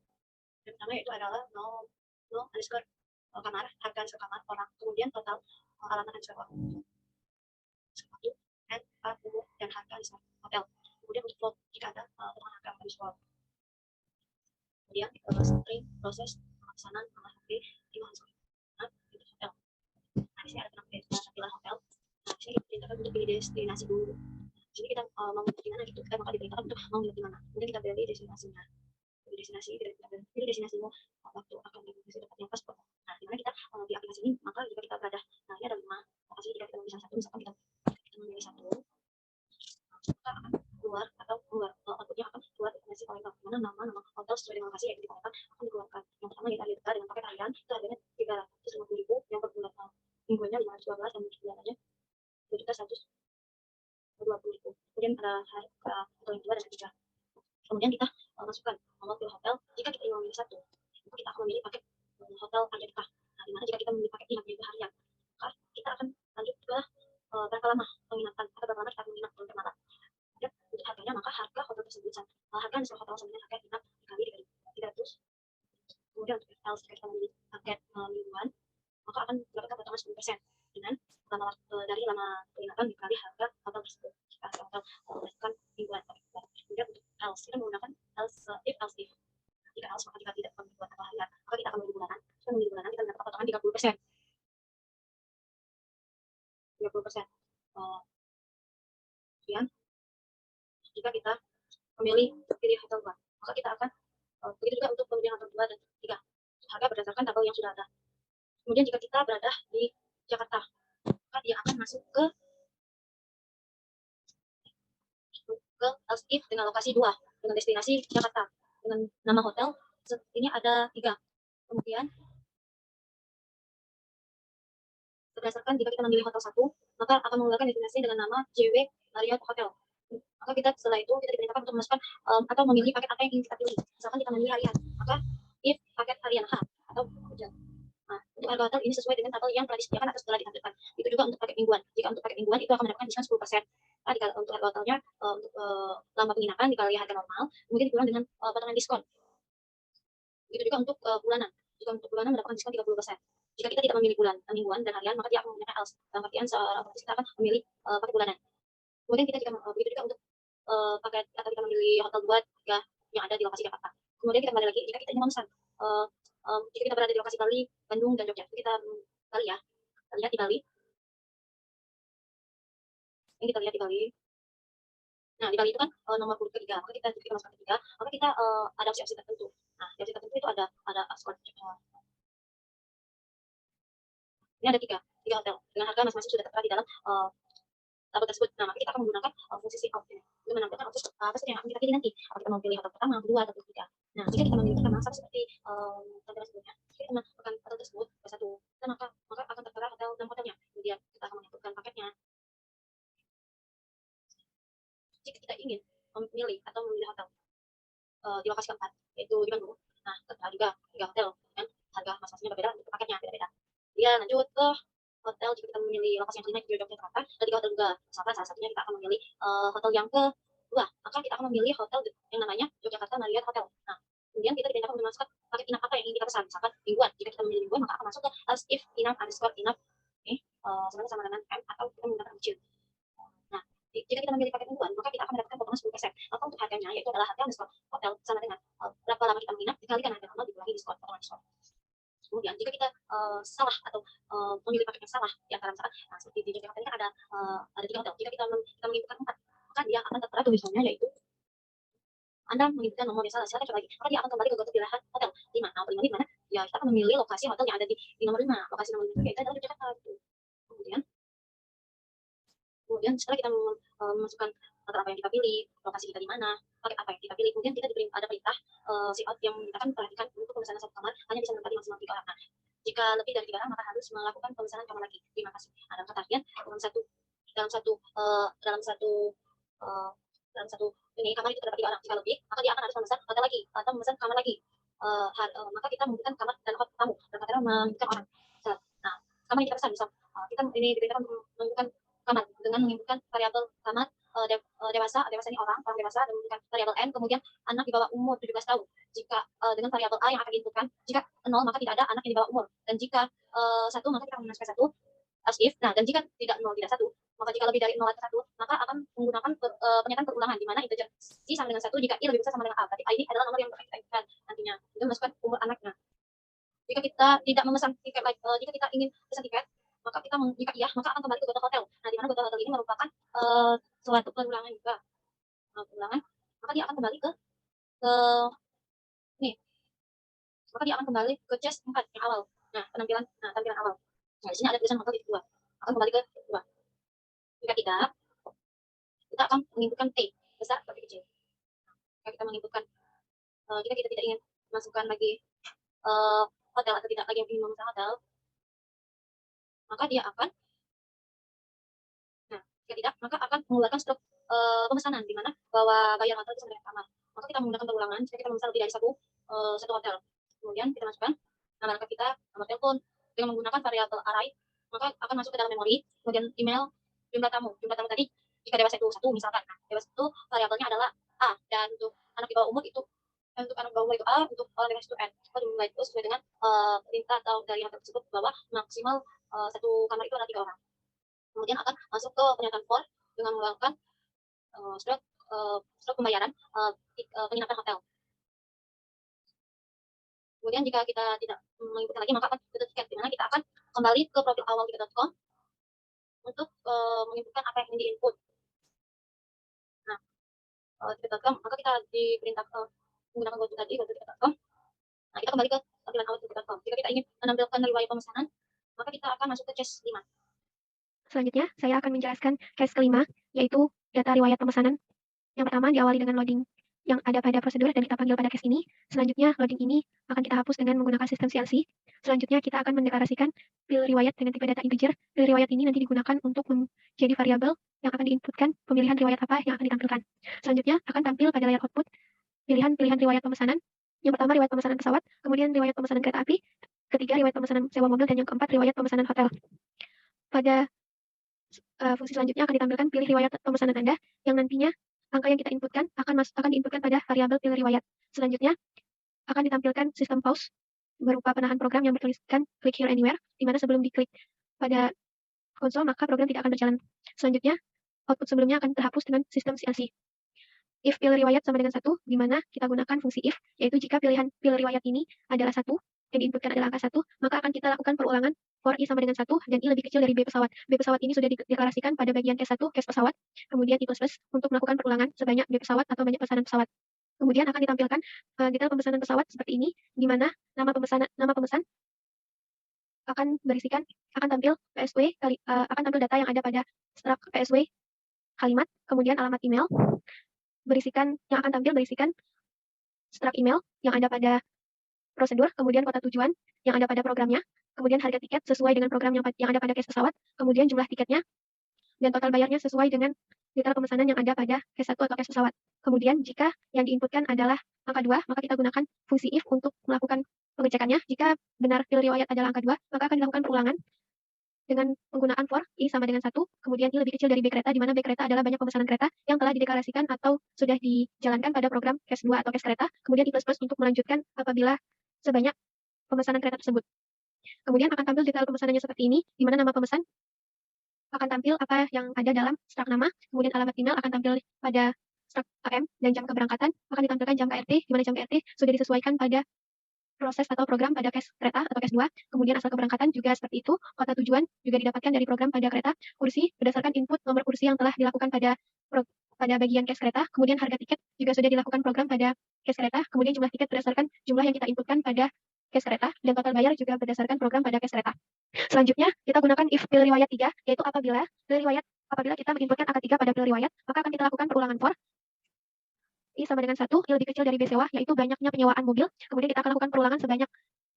Yang pertama yaitu adalah no underscore kamar, harga underscore kamar orang, kemudian total alamat underscore orang. Satu and dan harga underscore hotel. Kemudian untuk float jika ada potongan harga underscore. Kemudian string proses pemesanan nomor HP di underscore itu hotel. Nah, di sini ada tampilan hotel. Nah, di sini kita perintahkan untuk pilih destinasi dulu. Di sini kita mau di mana gitu, kita bakal diperintahkan untuk mau di mana. Kemudian kita pilih destinasinya. Pilih destinasi, pilih destinasimu waktu akan destinasi dapatnya paspor. Nah, di mana kita di aplikasi ini, maka jika kita berada, nah ini ada 5 lokasi. Jika kita memilih satu, misalkan kita memilih satu, maka akan keluar atau keluar outputnya akan keluar destinasi kolektor, mana nama hotel sesuai dengan lokasi yang dikeluarkan akan dikeluarkan. Yang pertama yaitu Arita dengan paket harian itu harganya 350.000, yang per bulan mingguannya 512 dan bulanannya 2.120.000. Kemudian ada harga hotel yang kedua dan ketiga. Kemudian kita masukkan nomor pilih hotel. Jika kita ingin memilih satu, maka kita akan memilih paket hotel Arjadika. Nah, dimana jika kita memilih paket inap yaitu harian, maka kita akan lanjut ke berapa lama penginapan atau berapa lama kita akan menginap untuk malam. Dan untuk harganya, maka harga hotel tersebut harga sesuai hotel sebenarnya harga inap dikali 300. Kemudian untuk else jika kita memilih paket mingguan, maka akan mendapatkan potongan 10% dengan dari lama penginapan dikali harga hotel tersebut. Jika harga hotel berdasarkan mingguan. Kemudian untuk else kita menggunakan else if. Jika else maka jika tidak mingguan atau harian, maka kita akan memilih bulanan. Jika memilih bulanan kita mendapat potongan 30%. 30%. Kemudian jika kita memilih pilih hotel 2, maka kita akan begitu juga untuk pemilihan hotel 2 dan 3. Harga berdasarkan tabel yang sudah ada. Kemudian jika kita berada di Jakarta, maka dia akan masuk ke else if dengan lokasi 2, dengan destinasi Jakarta, dengan nama hotel ini ada 3. Kemudian berdasarkan jika kita memilih hotel 1, maka akan mengeluarkan destinasi dengan nama JW Marriott Hotel. Maka kita setelah itu kita diperintahkan untuk memasukkan atau memilih paket apa yang ingin kita pilih. Misalkan kita memilih harian, maka if paket harian H atau hujan. Nah, untuk harga hotel ini sesuai dengan tabel yang telah disediakan atau setelah ditampilkan. Itu juga untuk paket mingguan. Jika untuk paket mingguan itu akan mendapatkan diskon 10%. Nah, untuk harga hotelnya untuk lama penginapan dikali harga normal, kemudian dikurang dengan potongan diskon. Begitu juga untuk bulanan. Jika untuk bulanan mendapatkan diskon 30%. Jika kita tidak memilih mingguan dan harian, maka dia akan menggunakan else. Dalam artian otomatis kita akan memilih paket bulanan. Kemudian kita jika begitu juga untuk paket atau kita memilih hotel 2 3 yang ada di lokasi Jakarta. Kemudian kita kembali lagi jika kita ingin memesan jika kita berada di lokasi Bali, Bandung dan Jogja. Kita Bali ya. Kita lihat di Bali. Ini kita lihat di Bali. Nah, di Bali itu kan nomor urut ketiga. Maka kita masukkan ketiga, maka kita ada opsi-opsi tertentu. Nah, di opsi tertentu itu ada skor. Ini ada 3 hotel dengan harga masing-masing sudah tertera di dalam tabel tersebut. Nah, maka kita akan menggunakan fungsi see out ini untuk menampilkan opsi apa saja yang akan kita pilih nanti. Apakah kita mau pilih hotel pertama, kedua, atau ketiga. Nah, jika kita memilih pertama sama seperti tampilan sebelumnya, jika kita menentukan hotel tersebut satu, maka akan tertera hotel dan hotelnya. Kemudian kita akan menentukan paketnya. Jika kita ingin memilih atau memilih hotel di lokasi keempat, yaitu di Bandung, nah tertera juga 3 hotel dengan harga masing-masingnya berbeda untuk paketnya beda-beda. Dia lanjut ke hotel jika kita memilih lokasi yang kelima di Yogyakarta, dan 3 hotel juga. Misalkan salah satunya kita akan memilih hotel yang kedua, maka kita akan memilih hotel yang namanya Yogyakarta Marriott Hotel. Nah, kemudian kita diperintahkan untuk memasukkan paket inap apa yang ingin kita pesan. Misalkan mingguan, jika kita memilih mingguan, maka akan masuk ke else if inap underscore inap sebenarnya sama dengan M atau kita menggunakan kecil. Nah, jika kita memilih paket mingguan, maka kita akan mendapatkan potongan 10%. Maka untuk harganya, yaitu adalah harga diskon hotel sama dengan berapa lama kita menginap, dikalikan harga normal dikurangi diskon, potongan diskon. Kemudian jika kita salah atau memilih paket yang salah di antara misalkan, seperti di Jakarta ini kan ada 3 hotel. Jika kita menginputkan 4, maka dia akan tertera tulisannya yaitu Anda menginputkan nomor yang salah, silakan coba lagi. Maka dia akan kembali ke pilihan hotel 5. Nah, 5 di mana? Ya, kita akan memilih lokasi hotel yang ada di nomor 5. Lokasi nomor 5 itu adalah di Jakarta. Kemudian setelah kita memasukkan hotel apa yang kita pilih, lokasi kita di mana, paket apa yang kita pilih, kemudian kita diberi ada perintah si out yang akan memperhatikan untuk pemesanan satu kamar hanya bisa menempati maksimal 3 orang. Nah, jika lebih dari 3 orang maka harus melakukan pemesanan kamar lagi. Terima kasih. Nah, dalam kata artian dalam satu ini kamar itu terdapat 3 orang. Jika lebih, maka dia akan harus memesan hotel lagi atau memesan kamar lagi. Maka kita membutuhkan kamar dan hotel tamu. Dan kata membutuhkan orang. Nah, kamar yang kita pesan misal kita ini diberitakan untuk menentukan kamar dengan menginputkan variabel kamar dewasa ini orang dewasa, dan menentukan variabel n, kemudian anak di bawah umur 17 tahun. Jika dengan variabel a yang akan diinputkan, jika 0 maka tidak ada anak yang di bawah umur, dan jika 1 maka kita akan memasukkan 1 as if. Nah, dan jika tidak 0 tidak 1, maka jika lebih dari 0 atau 1 maka akan menggunakan pernyataan perulangan di mana integer i sama dengan 1 jika i lebih besar sama dengan a. Berarti a ini adalah nomor yang kita inputkan nantinya. Itu masukkan umur anaknya. Jika kita tidak memesan tiket, jika kita ingin pesan tiket, maka jika iya, maka akan kembali ke Goto Hotel. Nah, di mana Goto Hotel ini merupakan suatu perulangan juga. Perulangan, maka dia akan kembali ke nih. Maka dia akan kembali ke chest 4 yang awal. Nah, tampilan awal. Nah, di sini ada tulisan hotel titik 2. Akan kembali ke 2. Jika tidak, kita akan menginputkan T besar atau kecil. Jika kita menginputkan, jika kita tidak ingin masukkan lagi hotel atau tidak lagi ingin memesan hotel, maka dia akan, jika tidak, maka akan mengeluarkan struk pemesanan di mana bahwa bayar hotel itu sama dengan kamar. Maka kita menggunakan perulangan jika kita memesan lebih dari satu hotel. Kemudian kita masukkan nama lengkap kita, nomor telepon dengan menggunakan variabel array, maka akan masuk ke dalam memori. Kemudian email, jumlah tamu tadi jika dewasa itu 1 misalkan. Nah, dewasa itu variabelnya adalah a, dan untuk anak di bawah umur itu a, untuk orang dewasa itu n. Maka jumlah itu sesuai dengan perintah atau dari hotel tersebut bahwa maksimal satu kamar itu adalah 3 orang. Kemudian akan masuk ke pernyataan for dengan melakukan surat pembayaran penginapan hotel. Kemudian jika kita tidak mengikuti lagi, maka akan ke tiket, di mana kita akan kembali ke profil awal tiket.com untuk menginputkan apa yang ingin diinput. Nah, tiket.com, maka kita diperintah menggunakan goto.tiket.com. Nah, kita kembali ke tampilan awal tiket.com. Jika kita ingin menampilkan riwayat pemesanan, maka kita akan masuk ke case 5. Selanjutnya, saya akan menjelaskan case kelima, yaitu data riwayat pemesanan. Yang pertama diawali dengan loading yang ada pada prosedur dan kita panggil pada case ini. Selanjutnya, loading ini akan kita hapus dengan menggunakan sistem CLC. Selanjutnya, kita akan mendeklarasikan field riwayat dengan tipe data integer. Field riwayat ini nanti digunakan untuk menjadi variabel yang akan diinputkan pemilihan riwayat apa yang akan ditampilkan. Selanjutnya, akan tampil pada layar output pilihan-pilihan riwayat pemesanan. Yang pertama, riwayat pemesanan pesawat, kemudian riwayat pemesanan kereta api, ketiga, riwayat pemesanan sewa mobil, dan yang keempat, riwayat pemesanan hotel. Pada fungsi selanjutnya akan ditampilkan pilih riwayat pemesanan Anda, yang nantinya angka yang kita inputkan akan diinputkan pada variabel pilih riwayat. Selanjutnya akan ditampilkan sistem pause berupa penahan program yang bertuliskan click here anywhere, di mana sebelum diklik pada konsol maka program tidak akan berjalan. Selanjutnya output sebelumnya akan terhapus dengan sistem CLC. If pilih riwayat sama dengan 1, di mana kita gunakan fungsi if, yaitu jika pilihan pilih riwayat ini adalah 1, yang diinputkan adalah angka 1, maka akan kita lakukan perulangan for i sama dengan 1 dan i lebih kecil dari b pesawat. B pesawat ini sudah dideklarasikan pada bagian case 1, case pesawat, kemudian i++ untuk melakukan perulangan sebanyak b pesawat atau banyak pesanan pesawat. Kemudian akan ditampilkan detail pemesanan pesawat seperti ini, di mana nama pemesan akan tampil PSW akan tampil data yang ada pada struk PSW kalimat, kemudian alamat email yang akan tampil berisikan struk email yang ada pada prosedur, kemudian kota tujuan yang ada pada programnya, kemudian harga tiket sesuai dengan program yang ada pada case pesawat, kemudian jumlah tiketnya, dan total bayarnya sesuai dengan detail pemesanan yang ada pada case 1 atau case pesawat. Kemudian jika yang diinputkan adalah angka 2, maka kita gunakan fungsi if untuk melakukan pengecekannya. Jika benar field riwayat adalah angka 2, maka akan dilakukan perulangan dengan penggunaan for i sama dengan 1, kemudian i lebih kecil dari b kereta, di mana b kereta adalah banyak pemesanan kereta yang telah dideklarasikan atau sudah dijalankan pada program case 2 atau case kereta, kemudian i++ untuk melanjutkan apabila sebanyak pemesanan kereta tersebut. Kemudian akan tampil detail pemesanannya seperti ini, di mana nama pemesan akan tampil apa yang ada dalam strak nama, kemudian alamat email akan tampil pada strak AM, dan jam keberangkatan akan ditampilkan jam KRT, di mana jam KRT sudah disesuaikan pada proses atau program pada kes kereta atau kes 2, kemudian asal keberangkatan juga seperti itu, kota tujuan juga didapatkan dari program pada kereta, kursi berdasarkan input nomor kursi yang telah dilakukan pada bagian kes kereta, kemudian harga tiket juga sudah dilakukan program pada kes kereta, kemudian jumlah tiket berdasarkan jumlah yang kita inputkan pada kes kereta, dan total bayar juga berdasarkan program pada kes kereta. Selanjutnya, kita gunakan if pil riwayat 3, yaitu apabila kita menginputkan angka 3 pada pil riwayat, maka akan kita lakukan perulangan for I sama dengan 1, I lebih kecil dari B sewa, yaitu banyaknya penyewaan mobil. Kemudian kita akan lakukan perulangan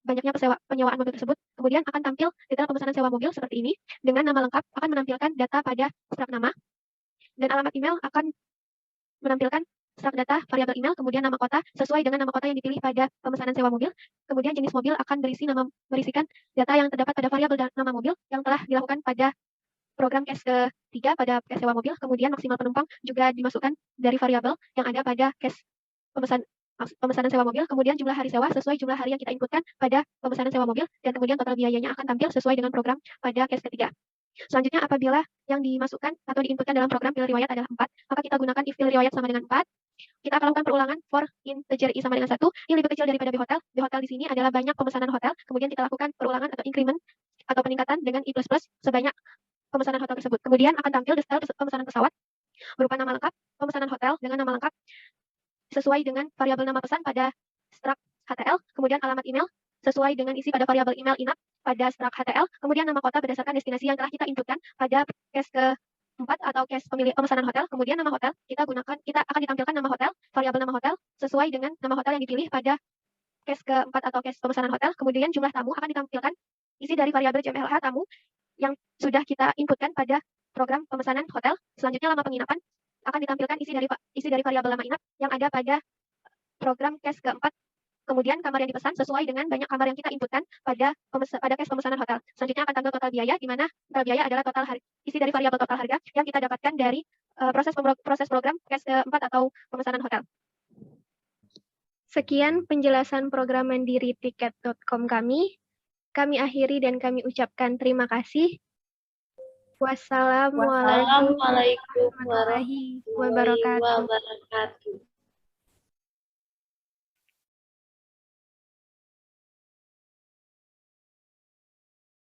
banyaknya penyewaan mobil tersebut. Kemudian akan tampil detail pemesanan sewa mobil seperti ini. Dengan nama lengkap akan menampilkan data pada strak nama. Dan alamat email akan menampilkan strak data variabel email, kemudian nama kota sesuai dengan nama kota yang dipilih pada pemesanan sewa mobil. Kemudian jenis mobil akan berisikan data yang terdapat pada variabel nama mobil yang telah dilakukan pada program case ketiga pada case sewa mobil. Kemudian maksimal penumpang juga dimasukkan dari variabel yang ada pada case pemesanan sewa mobil. Kemudian jumlah hari sewa sesuai jumlah hari yang kita inputkan pada pemesanan sewa mobil, dan kemudian total biayanya akan tampil sesuai dengan program pada case ketiga. Selanjutnya, apabila yang dimasukkan atau diinputkan dalam program pil riwayat adalah 4, maka kita gunakan if pil riwayat sama dengan 4. Kita akan lakukan perulangan for integer I sama dengan 1. I lebih kecil daripada B hotel. B hotel di sini adalah banyak pemesanan hotel. Kemudian kita lakukan perulangan atau increment atau peningkatan dengan I++ sebanyak pemesanan hotel tersebut. Kemudian akan tampil detail pemesanan pesawat berupa nama lengkap, pemesanan hotel dengan nama lengkap sesuai dengan variabel nama pesan pada strak HTL, kemudian alamat email sesuai dengan isi pada variabel email inap pada strak HTL, kemudian nama kota berdasarkan destinasi yang telah kita inputkan pada case ke-4 atau case pemesanan hotel. Kemudian nama hotel kita akan ditampilkan nama hotel, variabel nama hotel sesuai dengan nama hotel yang dipilih pada case ke-4 atau case pemesanan hotel. Kemudian jumlah tamu akan ditampilkan isi dari variabel JMLH tamu yang sudah kita inputkan pada program pemesanan hotel. Selanjutnya lama penginapan akan ditampilkan isi dari variabel lama inap yang ada pada program case ke-4. Kemudian kamar yang dipesan sesuai dengan banyak kamar yang kita inputkan pada case pemesanan hotel. Selanjutnya akan tampil total biaya, di mana total biaya adalah isi dari variabel total harga yang kita dapatkan dari proses program case ke-4 atau pemesanan hotel. Sekian penjelasan program mandiri tiket.com kami. Kami akhiri dan kami ucapkan terima kasih. Wassalamualaikum warahmatullahi wabarakatuh.